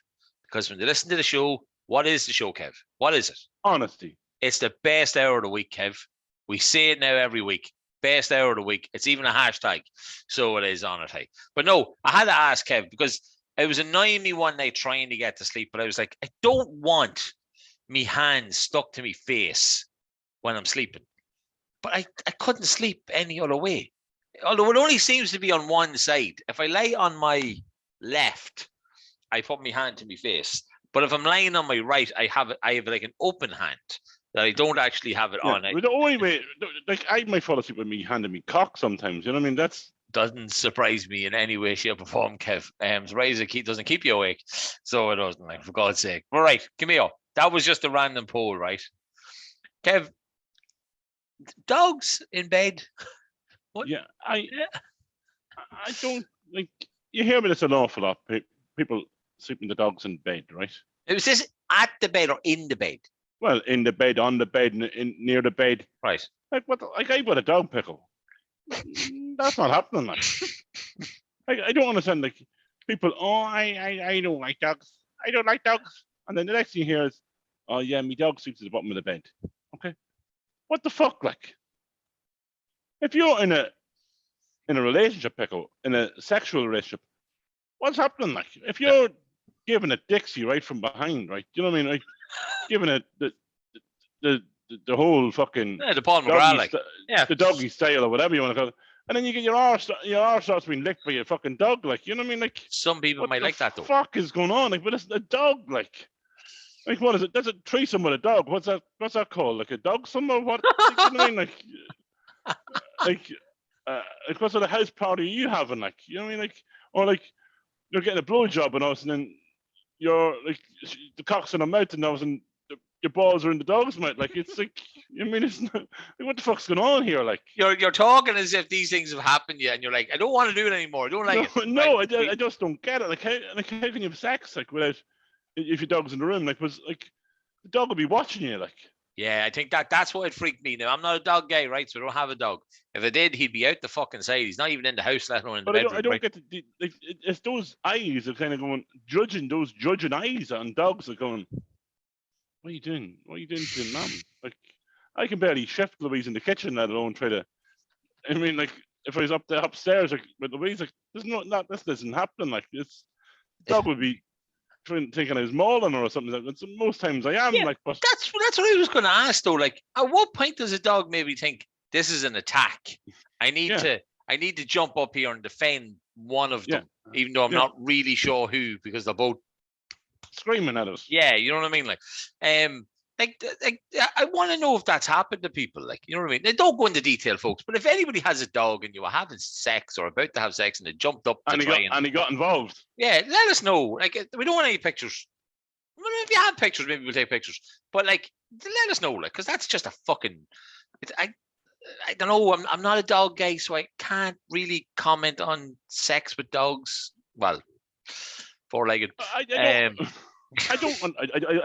Because when they listen to the show, what is the show, Kev? What is it? Honesty. It's the best hour of the week, Kev. We say it now every week. Best hour of the week. It's even a hashtag. So it is on it. Hey. But no, I had to ask Kev because it was annoying me one night trying to get to sleep. But I was like, I don't want me hands stuck to me face when I'm sleeping. But I couldn't sleep any other way. Although it only seems to be on one side. If I lay on my left, I put my hand to my face. But if I'm lying on my right, I have like an open hand that I don't actually have it on. But the only way, like I might fall asleep with me handing me cock sometimes. You know what I mean? That's doesn't surprise me in any way, shape, or form, Kev. Surprise doesn't keep you awake, so it doesn't. Like for God's sake. But right, come here. That was just a random poll, right? Kev, dogs in bed. What? Yeah, I don't like. You hear me this an awful lot. People sleeping the dogs in bed, right? Was this at the bed or in the bed? Well, in the bed, on the bed, near the bed. Right. Like what? Like I bought a dog pickle. That's not happening. Like, I don't understand. Like people, I don't like dogs. I don't like dogs. And then the next thing you hear is, oh yeah, my dog sleeps at the bottom of the bed. Okay, what the fuck, like? If you're in a relationship, pickle, in a sexual relationship, what's happening? Like, if you're giving a Dixie right from behind, right? You know what I mean? Like, giving it the whole fucking the Paul McGrath, like, the doggy style or whatever you want to call it, and then you get your arse starts being licked by a fucking dog, like, you know what I mean? Like, some people might like that though. What the fuck is going on? Like, but it's a dog, like what is it? That's a threesome with a dog. What's that called? Like a dogsome or what? You know what I mean? Like what sort of house party are you having? Like, you know what I mean? Like, or like you're getting a blowjob and all of a sudden you're like the cock's in her mouth and all of a sudden your balls are in the dog's mouth. Like, it's like, I mean, it's not, like, what the fuck's going on here? Like, you're talking as if these things have happened yet, and you're like, I don't want to do it anymore. I don't like it. No, right? I just don't get it. Like how can you have sex like without if your dog's in the room? Like, was like the dog will be watching you. Like, yeah, I think that's what it freaked me. Now I'm not a dog guy, right? So I don't have a dog. If I did, he'd be out the fucking side. He's not even in the house, let alone in the bedroom. I don't right? get like it's those eyes are kind of going judging eyes on dogs are going. What are you doing? What are you doing to mum? Like, I can barely shift Louise in the kitchen, let alone try to. I mean, like, if I was up there upstairs, like, with Louise, like, this isn't happening. Like, this dog would be thinking I was mauling her or something. Like, so most times I am, like, but that's what I was going to ask though. Like, at what point does a dog maybe think this is an attack? I need to jump up here and defend one of them, even though I'm not really sure who, because they're both screaming at us. Yeah, you know what I mean? Like I want to know if that's happened to people. Like, you know what I mean? They don't go into detail, folks. But if anybody has a dog and you were having sex or about to have sex and it jumped up and he got involved, yeah, let us know. Like, we don't want any pictures. Well, if you have pictures, maybe we'll take pictures. But like, let us know, like, because that's just a fucking. I don't know. I'm not a dog guy, so I can't really comment on sex with dogs. Well, four-legged. I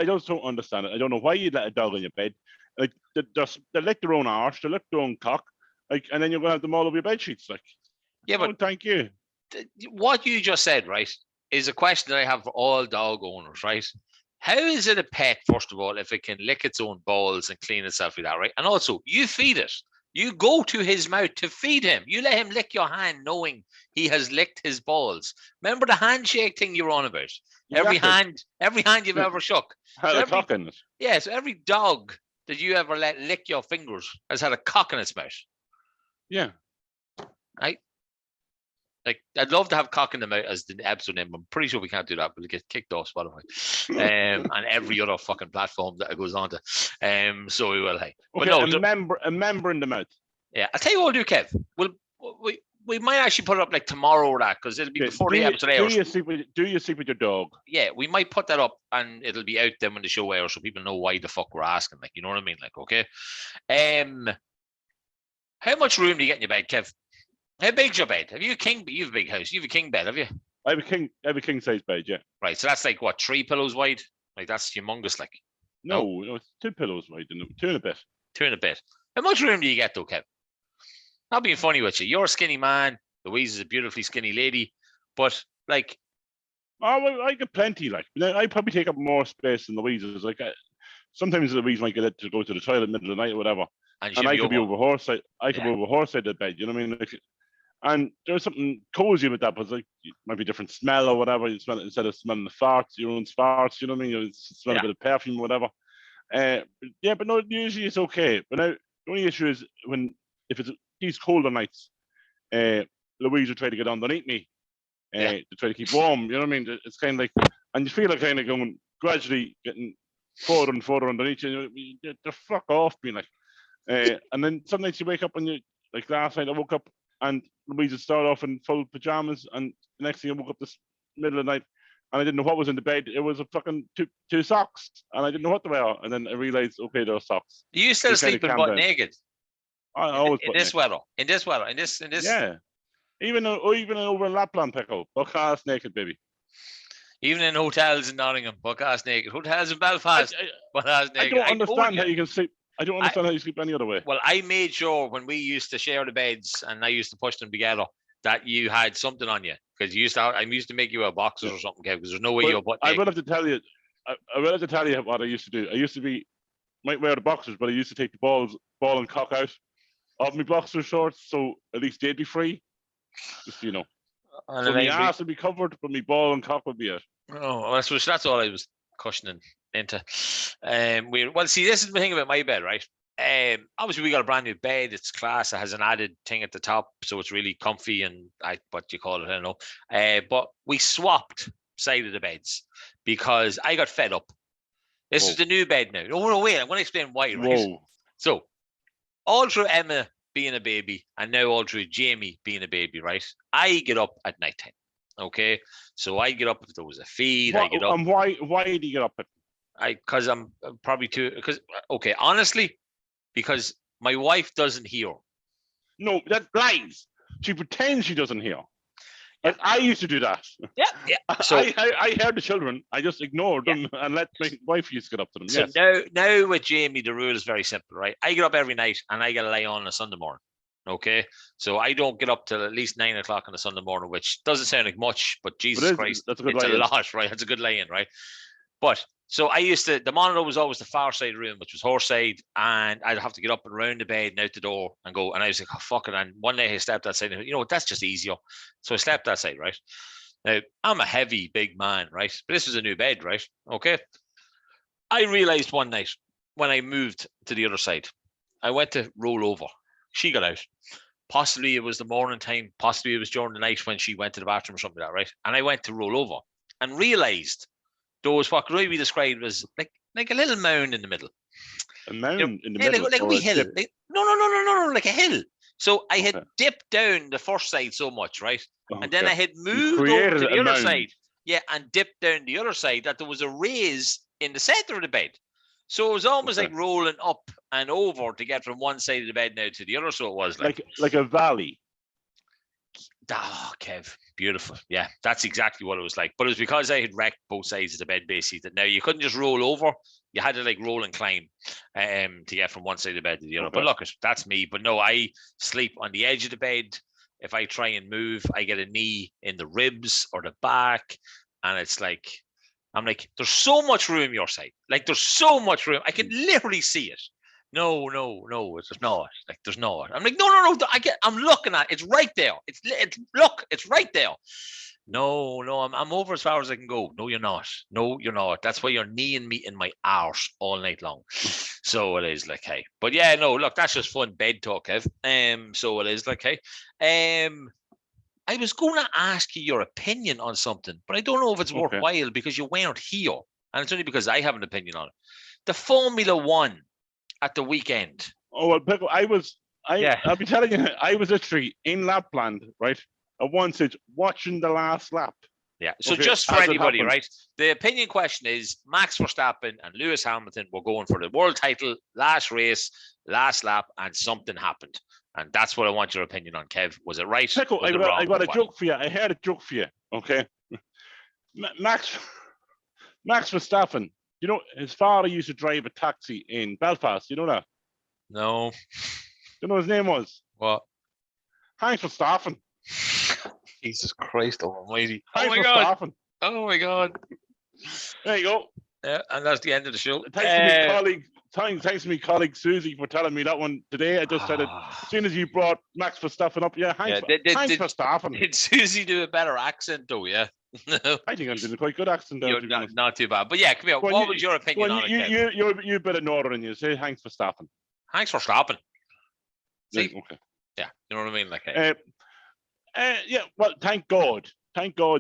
just don't understand it. I don't know why you let a dog in your bed. Like, they lick their own arse, they lick their own cock, like, and then you're gonna have them all over your bed sheets, like. Yeah, but thank you. What you just said, right, is a question that I have for all dog owners, right? How is it a pet, first of all, if it can lick its own balls and clean itself like that, right? And also, you feed it. You go to his mouth to feed him. You let him lick your hand knowing he has licked his balls. Remember the handshake thing you were on about? Exactly. Every hand you've Yeah. ever shook. Had So a cock in it. yeah, so every dog that you ever let lick your fingers has had a cock in its mouth. Yeah. Right? Like, I'd love to have cock in the mouth as the episode name. I'm pretty sure we can't do that. We'll get kicked off Spotify and every other fucking platform that it goes on to. So we will. Hey, okay. No, a member in the mouth. Yeah, I'll tell you what we'll do, Kev. We might actually put it up like tomorrow or that because it'll be before the episode airs. Do you sleep with your dog? Yeah, we might put that up and it'll be out then when the show airs, so people know why the fuck we're asking. Like, you know what I mean? Like, okay. How much room do you get in your bed, Kev? How big's your bed? Have you a king? You have a big house. You have a king bed, have you? I have a king size bed, yeah. Right, so that's like what, 3 pillows wide? Like, that's humongous. Like, no, it's 2 pillows wide, 2 and a bit. 2 and a bit. How much room do you get though, Kev? Not being funny with you. You're a skinny man. Louise is a beautifully skinny lady, but like, well, I get plenty. Like, I probably take up more space than Louise is. Like, sometimes Louise might get it to go to the toilet in the middle of the night or whatever, and I could be over her side. I could be over her side of the bed. You know what I mean? Like, and there's something cozy with that, but like, it might be a different smell or whatever. You smell it instead of smelling the farts, your own farts. You know what I mean? You smell a bit of perfume or whatever. But no, usually it's okay. But now the only issue is if it's these colder nights, Louise will try to get underneath me to try to keep warm. You know what I mean? It's kind of like, and you feel like kind of going gradually getting further and further underneath you. The fuck off me, like. And then some nights you wake up and you, like last night I woke up and Louise would start off in full pajamas, and the next thing I woke up this middle of the night and I didn't know what was in the bed. It was a fucking two socks, and I didn't know what they were. And then I realized, okay, they're socks. Do you still sleep in butt naked? I always in this weather. In this. Yeah. Even over in Lapland, Pico, buck-ass naked, baby. Even in hotels in Nottingham, buck-ass naked. Hotels in Belfast, buck-ass naked. I don't understand how you can sleep. I don't understand how you sleep any other way. Well, I made sure when we used to share the beds and I used to push them together that you had something on you, because I used to make you wear boxers or something, because there's no way you're butt naked. I will have to tell you. I will have to tell you what I used to do. I used to might wear the boxers, but I used to take the ball and cock out of my boxer shorts, so at least they'd be free. Just, you know. So my ass would be covered, but my ball and cock would be out. Oh, that's all I was cushioning into. See, this is the thing about my bed, right? Obviously we got a brand new bed. It's class. It has an added thing at the top, so it's really comfy and what you call it, I don't know. But we swapped side of the beds because I got fed up. This is the new bed now. No, wait, I'm going to explain why, right? Whoa. So, all through Emma being a baby, and now all through Jamie being a baby, right? I get up at night time. Okay, so I get up if there was a feed. I get up. And why do you get up at? Because I'm probably too. Because honestly, because my wife doesn't hear. No, that lies. She pretends she doesn't hear. Like, I used to do that. Yeah. So I heard the children. I just ignored them and let my wife used to get up to them. So yes. now with Jamie, the rule is very simple, right? I get up every night and I get to lay on a Sunday morning. Okay, so I don't get up till at least 9 o'clock on a Sunday morning, which doesn't sound like much, but Jesus Christ, it's a lot, right? That's a good lay-in, right? But so the monitor was always the far side room, which was her side, and I'd have to get up and round the bed and out the door and go. And I was like, oh, fuck it. And one day I slept that side. And, you know what? That's just easier. So I slept that side, right? Now, I'm a heavy, big man, right? But this was a new bed, right? Okay. I realized one night when I moved to the other side, I went to roll over. She got out. Possibly it was the morning time. Possibly it was during the night when she went to the bathroom or something like that, right? And I went to roll over and realized there was what could be described as like a little mound in the middle. A mound in the middle? Like a wee hill. No, like a hill. So I had dipped down the first side so much, right? And then I had moved over to the other side. Yeah, and dipped down the other side that there was a raise in the center of the bed. So it was almost like rolling up and over to get from one side of the bed now to the other. So it was like a valley. Oh, Kev, beautiful. Yeah, that's exactly what it was like. But it was because I had wrecked both sides of the bed, basically, that now you couldn't just roll over. You had to roll and climb to get from one side of the bed to the other. But look, that's me. But no, I sleep on the edge of the bed. If I try and move, I get a knee in the ribs or the back. And it's like, I'm like, there's so much room your side. Like, there's so much room. I can literally see it. No, there's not. Like, there's not. I'm like, no. I'm looking at it. It's right there. Look, it's right there. No, I'm over as far as I can go. No, you're not. No, you're not. That's why you're kneeing me in my arse all night long. So it is like, hey. But yeah, no, look, that's just fun bed talk, Kev. So it is like, hey. I was going to ask you your opinion on something, but I don't know if it's worthwhile because you weren't here. And it's only because I have an opinion on it. The Formula One at the weekend. Oh, well, Pico, I'll be telling you, I was actually in Lapland, right? At one stage, watching the last lap. Yeah. So just for anybody, right? The opinion question is Max Verstappen and Lewis Hamilton were going for the world title, last race, last lap, and something happened. And that's what I want your opinion on, Kev. Was it right? Pico, I got a joke for you. I had a joke for you, okay? Max Verstappen, you know, his father used to drive a taxi in Belfast. You know that? No. You know what his name was? What? Hanks Verstappen. Jesus Christ almighty. Hanks Verstappen. Oh my God. There you go. Yeah, and that's the end of the show. Thanks to my colleague Susie for telling me that one today. I just said it as soon as you brought Max Verstappen up. Yeah, Hanks Verstappen. Did Susie do a better accent though? Yeah. I think I'm doing a quite good accent. Not too bad. But yeah, come here. What was your opinion on it? You're a bit of northern. You say Hanks Verstappen. Hanks Verstappen. See? Okay. Yeah, you know what I mean? Like, yeah. Well, thank God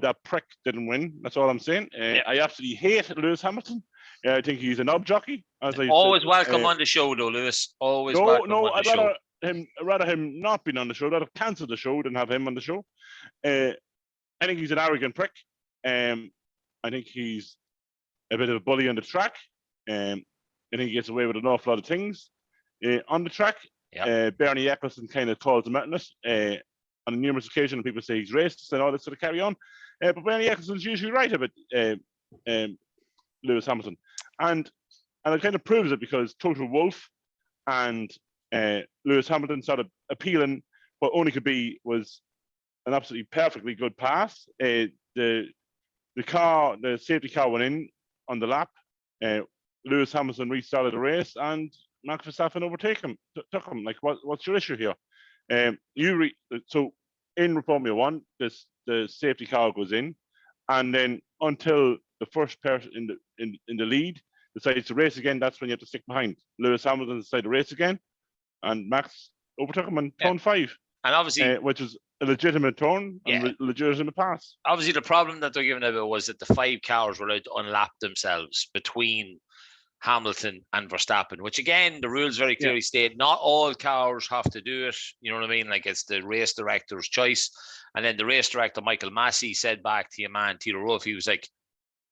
that prick didn't win. That's all I'm saying. I absolutely hate Lewis Hamilton. I think he's an knob jockey. Always welcome on the show, though, Lewis. Always welcome on the show. I'd rather him not been on the show. I'd rather cancel the show than have him on the show. I think he's an arrogant prick. I think he's a bit of a bully on the track. I think he gets away with an awful lot of things on the track. Yep. Bernie Eccleston kind of calls him out on it on numerous occasions. People say he's racist and all this sort of carry on. But Bernie Eccleston's usually right about Lewis Hamilton. And it kind of proves it because Total Wolf and Lewis Hamilton started appealing what only could be was an absolutely perfectly good pass. The safety car went in on the lap. Lewis Hamilton restarted the race and Max Verstappen took him. Like, what's your issue here? So in Formula One, the safety car goes in, and then until the first person in the lead decides to race again, that's when you have to stick behind. Lewis Hamilton decided to race again, and Max overtook him on turn 5. And obviously, which is a legitimate turn and legitimate pass. Obviously, the problem that they're giving about was that the 5 cars were allowed to unlap themselves between Hamilton and Verstappen, which again, the rules very clearly state not all cars have to do it. You know what I mean? Like, it's the race director's choice. And then the race director, Michael Massey, said back to your man, Tito Ruff, he was like,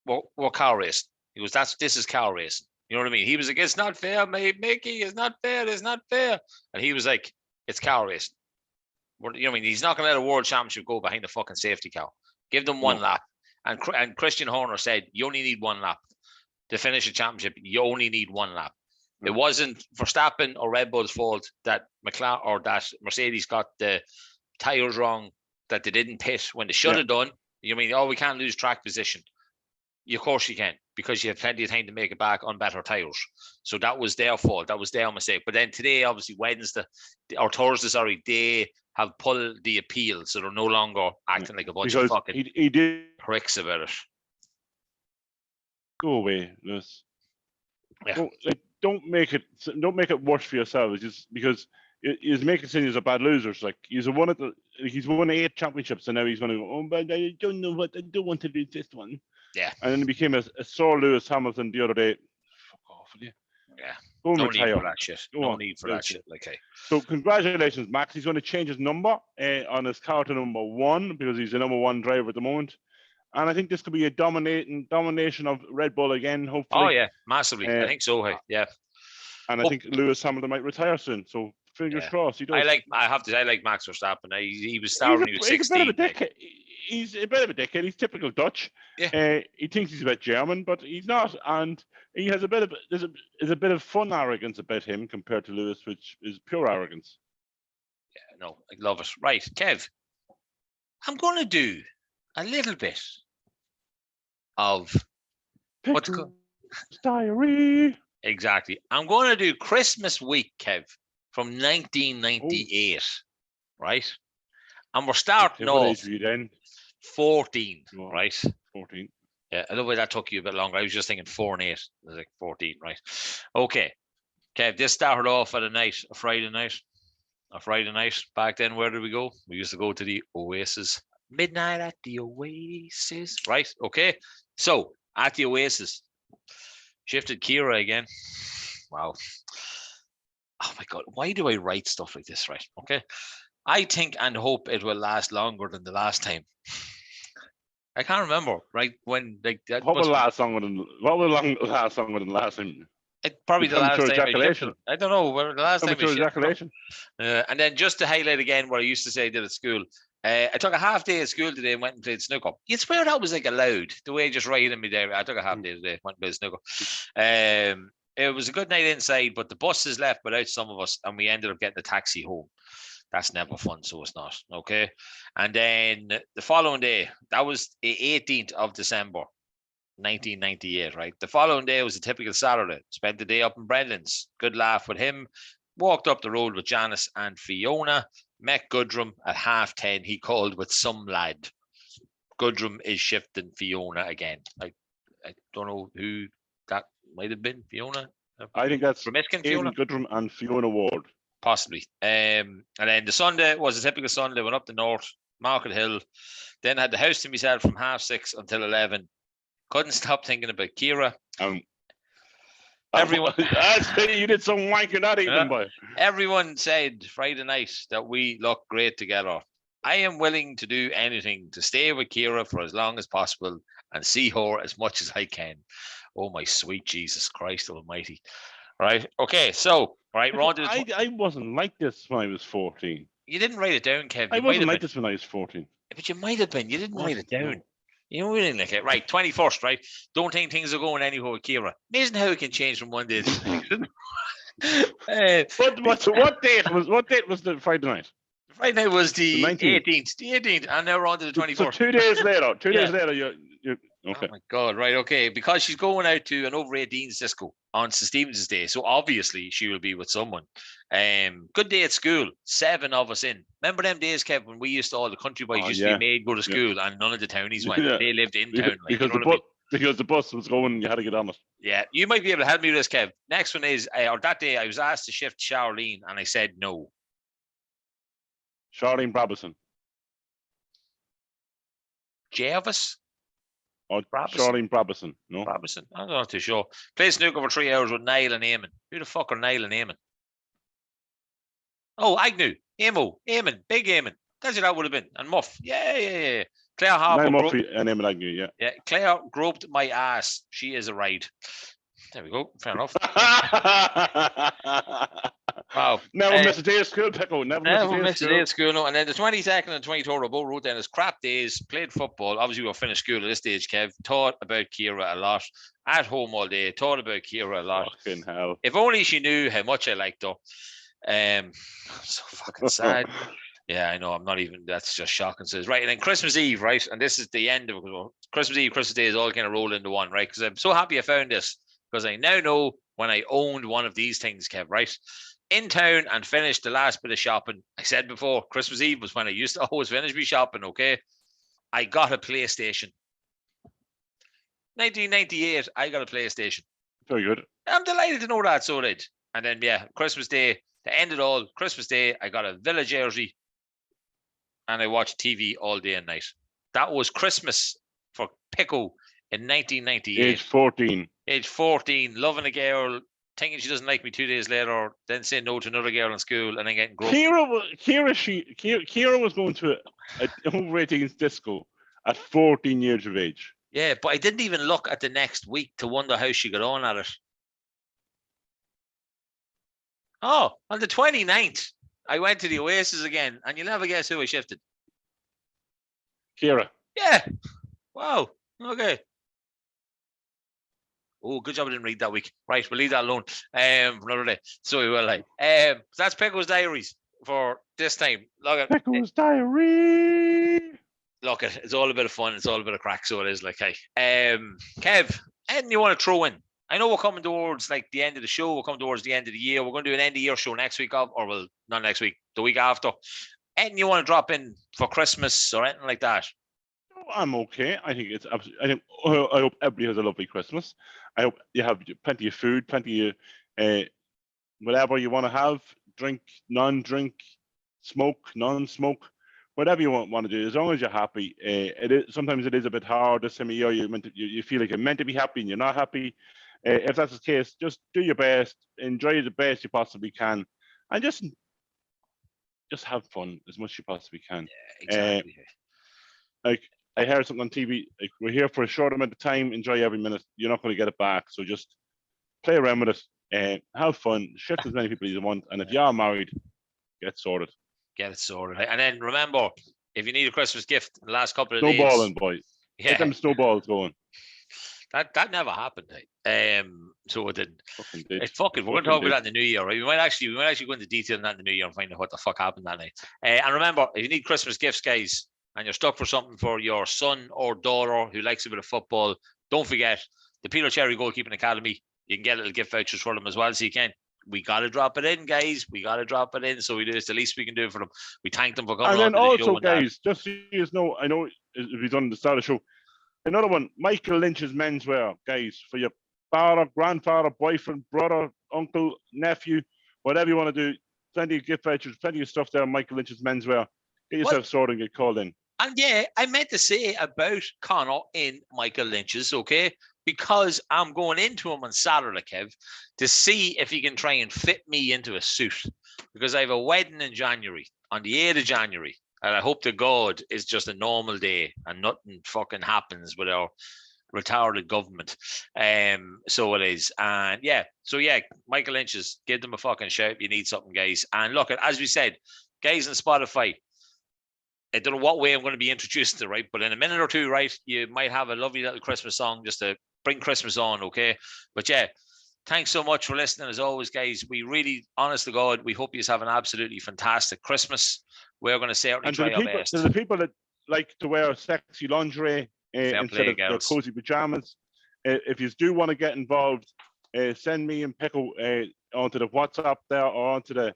what car race? He goes, this is car racing. You know what I mean? He was like, it's not fair, mate, Mickey, it's not fair. And he was like, it's car racing. You know what I mean? He's not going to let a world championship go behind the fucking safety car. Give them one lap. And Christian Horner said, you only need one lap. To finish a championship, you only need one lap. It wasn't Verstappen or Red Bull's fault that McLaren or that Mercedes got the tires wrong, that they didn't pit when they should have done. You mean, we can't lose track position. Of course you can, because you have plenty of time to make it back on better tires. So that was their fault. That was their mistake. But then today, obviously Thursday, they have pulled the appeal, so they're no longer acting like a bunch of fucking pricks about it. Go away, Lewis. Yeah. Don't make it worse for yourselves, just because he's making it seem he's a bad loser. Like, he's won 8 championships, and now he's going to go, oh, but I don't know what, I don't want to lose this one. Yeah. And then he became a sore Lewis Hamilton the other day. Fuck off, will you? Yeah. Go and no retire. Need for that shit. No need for that shit. Okay. So congratulations, Max. He's going to change his number on his car to number 1 because he's the number 1 driver at the moment. And I think this could be a domination of Red Bull again, hopefully. Oh, yeah, massively. I think so, yeah. And I think Lewis Hamilton might retire soon, so fingers crossed he does. I like Max Verstappen. He was starting when he was 16. He's a bit of a dickhead. He's typical Dutch. Yeah. He thinks he's a bit German, but he's not. And he has there's a bit of fun arrogance about him compared to Lewis, which is pure arrogance. Yeah, no, I love it. Right, Kev, I'm going to do a little bit of What's Pico's Diary. exactly? I'm going to do Christmas week, Kev, from 1998, right? And we're starting What off age were you then? 14, You are right? 14. Yeah, I know why that took you a bit longer. I was just thinking 4 and 8. I was like 14, right? Okay. Kev, this started off at a Friday night. A Friday night. Back then, where did we go? We used to go to the Oasis. Midnight at the Oasis. Right? Okay. So, at the Oasis, shifted Kira again. Wow. Oh my God. Why do I write stuff like this, right? Okay. I think and hope it will last longer than the last time. I can't remember, right? When like that What was must the be last song with the last song with the last time? probably the last Premature time I shifted. ejaculation. I don't know. Where the last time I Premature shifted. ejaculation. And then just to highlight again what I used to say I did at school, I took a half day at school today and went and played snooker. You'd swear that was like allowed, the way just writing me there. I took a half day today, went and played snooker. It was a good night inside, but the buses left without some of us, and we ended up getting a taxi home. That's never fun, so it's not. Okay. And then the following day, that was the 18th of December, 1998, right? The following day was a typical Saturday. Spent the day up in Brendan's. Good laugh with him. Walked up the road with Janice and Fiona. Met Goodrum at 10:30. He called with some lad. Goodrum is shifting Fiona again. I don't know who that might have been. Fiona? I think that's Remiskin, Aidan Fiona? Goodrum and Fiona Ward. Possibly. And then the Sunday was a typical Sunday. Went up the north, Market Hill. Then had the house to myself from 6:30 until 11. Couldn't stop thinking about Kira. Everyone, I'd say you did some wanking that evening, boy. Everyone said Friday night that we look great together. I am willing to do anything to stay with Kira for as long as possible and see her as much as I can. Oh, my sweet Jesus Christ Almighty. Right. Okay. So, right. We're on to I wasn't like this when I was 14. You didn't write it down, Kev. I wasn't like this when I was 14. But you might have been. You didn't write it down. No. You know, we didn't like it. Right. 21st, right? Don't think things are going anywhere with Kira. Amazing how it can change from one day to the next. What date was the Friday night? Friday night was the 18th. The 18th. And now we're on to the 24th. So 2 days later. 2 days later, you're okay. Oh my God, right, okay. Because she's going out to an over 18s disco on St. Stephen's Day. So obviously she will be with someone. Good day at school. 7 of us in. Remember them days, Kev, when we used to all the country boys used to be made go to school and none of the townies went. Yeah. They lived in town. Because the bus was going, you had to get on it. Yeah, you might be able to help me with this, Kev. Next one is, or that day I was asked to shift Charlene and I said no. Charlene Brabison. Jervis? Charlene Brabison. No. Brabison. I'm not too sure. Played snooker for 3 hours with Niall and Eamon. Who the fuck are Niall and Eamon? Oh, Agnew. Eamon. Big Eamon. That's what that would have been. And Muff. Yeah. Claire Harper. Muffy and Eamon Agnew, yeah. Yeah, Claire groped my ass. She is a ride. There we go. Fair enough. Wow. Never missed a day of school, Pico. Never missed a day of school. No. And then the 22nd and 23rd, I both wrote down as crap days, played football. Obviously, we were finished school at this stage, Kev. Taught about Kira a lot. At home all day. Taught about Kira a lot. Fucking hell. If only she knew how much I liked her. So fucking sad. Yeah, I know. I'm not even. That's just shocking. Says right, and then Christmas Eve, right, and this is the end of Christmas Eve. Christmas Day is all kind of rolled into one, right? Because I'm so happy I found this because I now know when I owned one of these things, Kev. Right, in town and finished the last bit of shopping. I said before, Christmas Eve was when I used to always finish me shopping. Okay, I got a PlayStation. 1998, I got a PlayStation. Very good. I'm delighted to know that. So did. And then Christmas Day to end it all. Christmas Day, I got a Villa jersey. And I watched TV all day and night. That was Christmas for Pico in 1998. Age 14, loving a girl, thinking she doesn't like me 2 days later, then saying no to another girl in school, and then getting gross. Kira was going to an over 18s disco at 14 years of age. Yeah, but I didn't even look at the next week to wonder how she got on at it. Oh, on the 29th. I went to the Oasis again, and you'll never guess who I shifted. Kira. Yeah. Wow. Okay. Oh, good job I didn't read that week. Right, we'll leave that alone for another day. So we will. That's Pico's Diaries for this time. Look at Pico's Diary. Look, it's all a bit of fun. It's all a bit of crack. So it is like, hey. Kev, anything you want to throw in. I know we're coming towards like the end of the show. We're coming towards the end of the year. We're going to do an end of year show next week, or well, not next week, the week after. Anything you want to drop in for Christmas or anything like that? I'm okay. I think it's absolutely. I hope everybody has a lovely Christmas. I hope you have plenty of food, plenty of whatever you want to have, drink, non-drink, smoke, non-smoke, whatever you want to do. As long as you're happy. Sometimes it is a bit hard this time of year. You feel like you're meant to be happy and you're not happy. If that's the case, just do your best, enjoy the best you possibly can, and just have fun as much as you possibly can. Yeah, exactly. Like I heard something on TV. Like, we're here for a short amount of time. Enjoy every minute. You're not going to get it back. So just play around with it. Have fun. Shift as many people as you want. And if you are married, get sorted. Get it sorted. And then remember, if you need a Christmas gift in the last couple of days, snowballing, boys. Get them snowballs going. That never happened. So it didn't. Fuck it. We're going to talk about that in the new year, right? We might actually go into detail on that in the new year and find out what the fuck happened that night. And remember, if you need Christmas gifts, guys, and you're stuck for something for your son or daughter who likes a bit of football, don't forget the Pico Cherrie Goalkeeping Academy. You can get little gift vouchers for them as well, so you can. We got to drop it in, guys. We got to drop it in. So we do. It's the least we can do for them. We thank them for coming on. And then also, guys, just so you know, I know we've done the start of the show. Another one, Michael Lynch's Menswear, guys, for your father, grandfather, boyfriend, brother, uncle, nephew, whatever you want to do. Plenty of gift vouchers, plenty of stuff there. Michael Lynch's Menswear. Get yourself sorted and get called in. And yeah, I meant to say about Connor in Michael Lynch's, okay? Because I'm going into him on Saturday, Kev, to see if he can try and fit me into a suit. Because I have a wedding in January, on the 8th of January. And I hope to God it's just a normal day and nothing fucking happens with our retarded government. So it is. And yeah, Michael Lynch's, give them a fucking shout if you need something, guys. And look, as we said, guys on Spotify, I don't know what way I'm going to be introduced to, right? But in a minute or two, right, you might have a lovely little Christmas song just to bring Christmas on, okay? But yeah, thanks so much for listening as always, guys. We really, honest to God, we hope you have an absolutely fantastic Christmas. We're going to certainly try our best. To the people that like to wear sexy lingerie instead of their cozy pajamas, if you do want to get involved, send me and Pico onto the WhatsApp there or onto the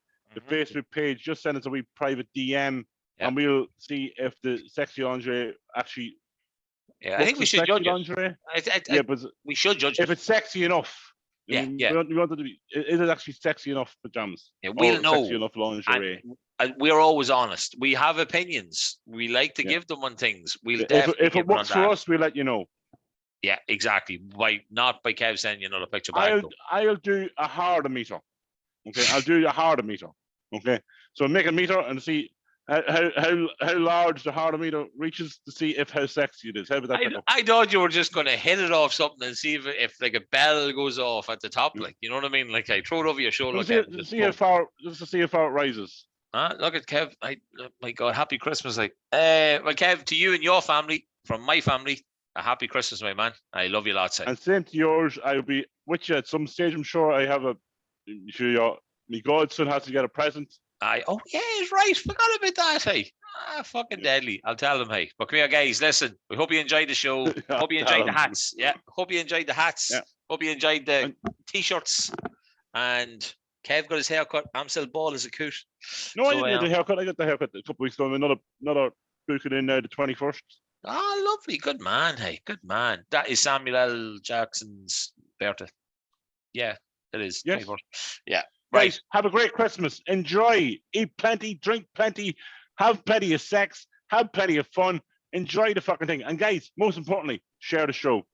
Facebook page. Just send us a wee private DM. Yep. And we'll see if the sexy lingerie actually. Yeah, I think we should judge lingerie. But we should judge if it's sexy enough. Yeah, we want it to be. Is it actually sexy enough pajamas? Yeah, we'll know. Sexy enough lingerie. And we're always honest. We have opinions. We like to give them on things. We'll if it works for us, we'll let you know. Yeah, exactly. Not by Kev sending you another picture back. I'll do a harder meter. Okay, I'll do a harder meter. Okay, so make a meter and see. How large the hardometer reaches to see how sexy it is. How about that? I thought you were just going to hit it off something and see if like a bell goes off at the top, like, you know what I mean? Like, I throw it over your shoulder. Just to see how far it rises. Look at Kev. My God, happy Christmas! Well, Kev, to you and your family, from my family, a happy Christmas, my man. I love you lots. And same to yours. I'll be with you at some stage. I'm sure I have my godson has to get a present. Oh yeah, he's right. Forgot about that. Hey, fucking deadly. I'll tell them. Hey, but come here, guys. Listen, we hope you enjoyed the show. Hope you enjoyed the hats. Yeah, hope you enjoed the hats. Yeah. Hope you enjoyed the t-shirts. And Kev got his haircut. I'm still bald as a coot. No, I didn't get the haircut. I got the haircut a couple of weeks ago. Another booking in now the 21st. Lovely. Good man. Hey, good man. That is Samuel L. Jackson's birthday. Yeah, it is. Yes. 21st. Yeah. Right. Guys, have a great Christmas. Enjoy. Eat plenty, drink plenty, have plenty of sex, have plenty of fun. Enjoy the fucking thing. And guys, most importantly, share the show.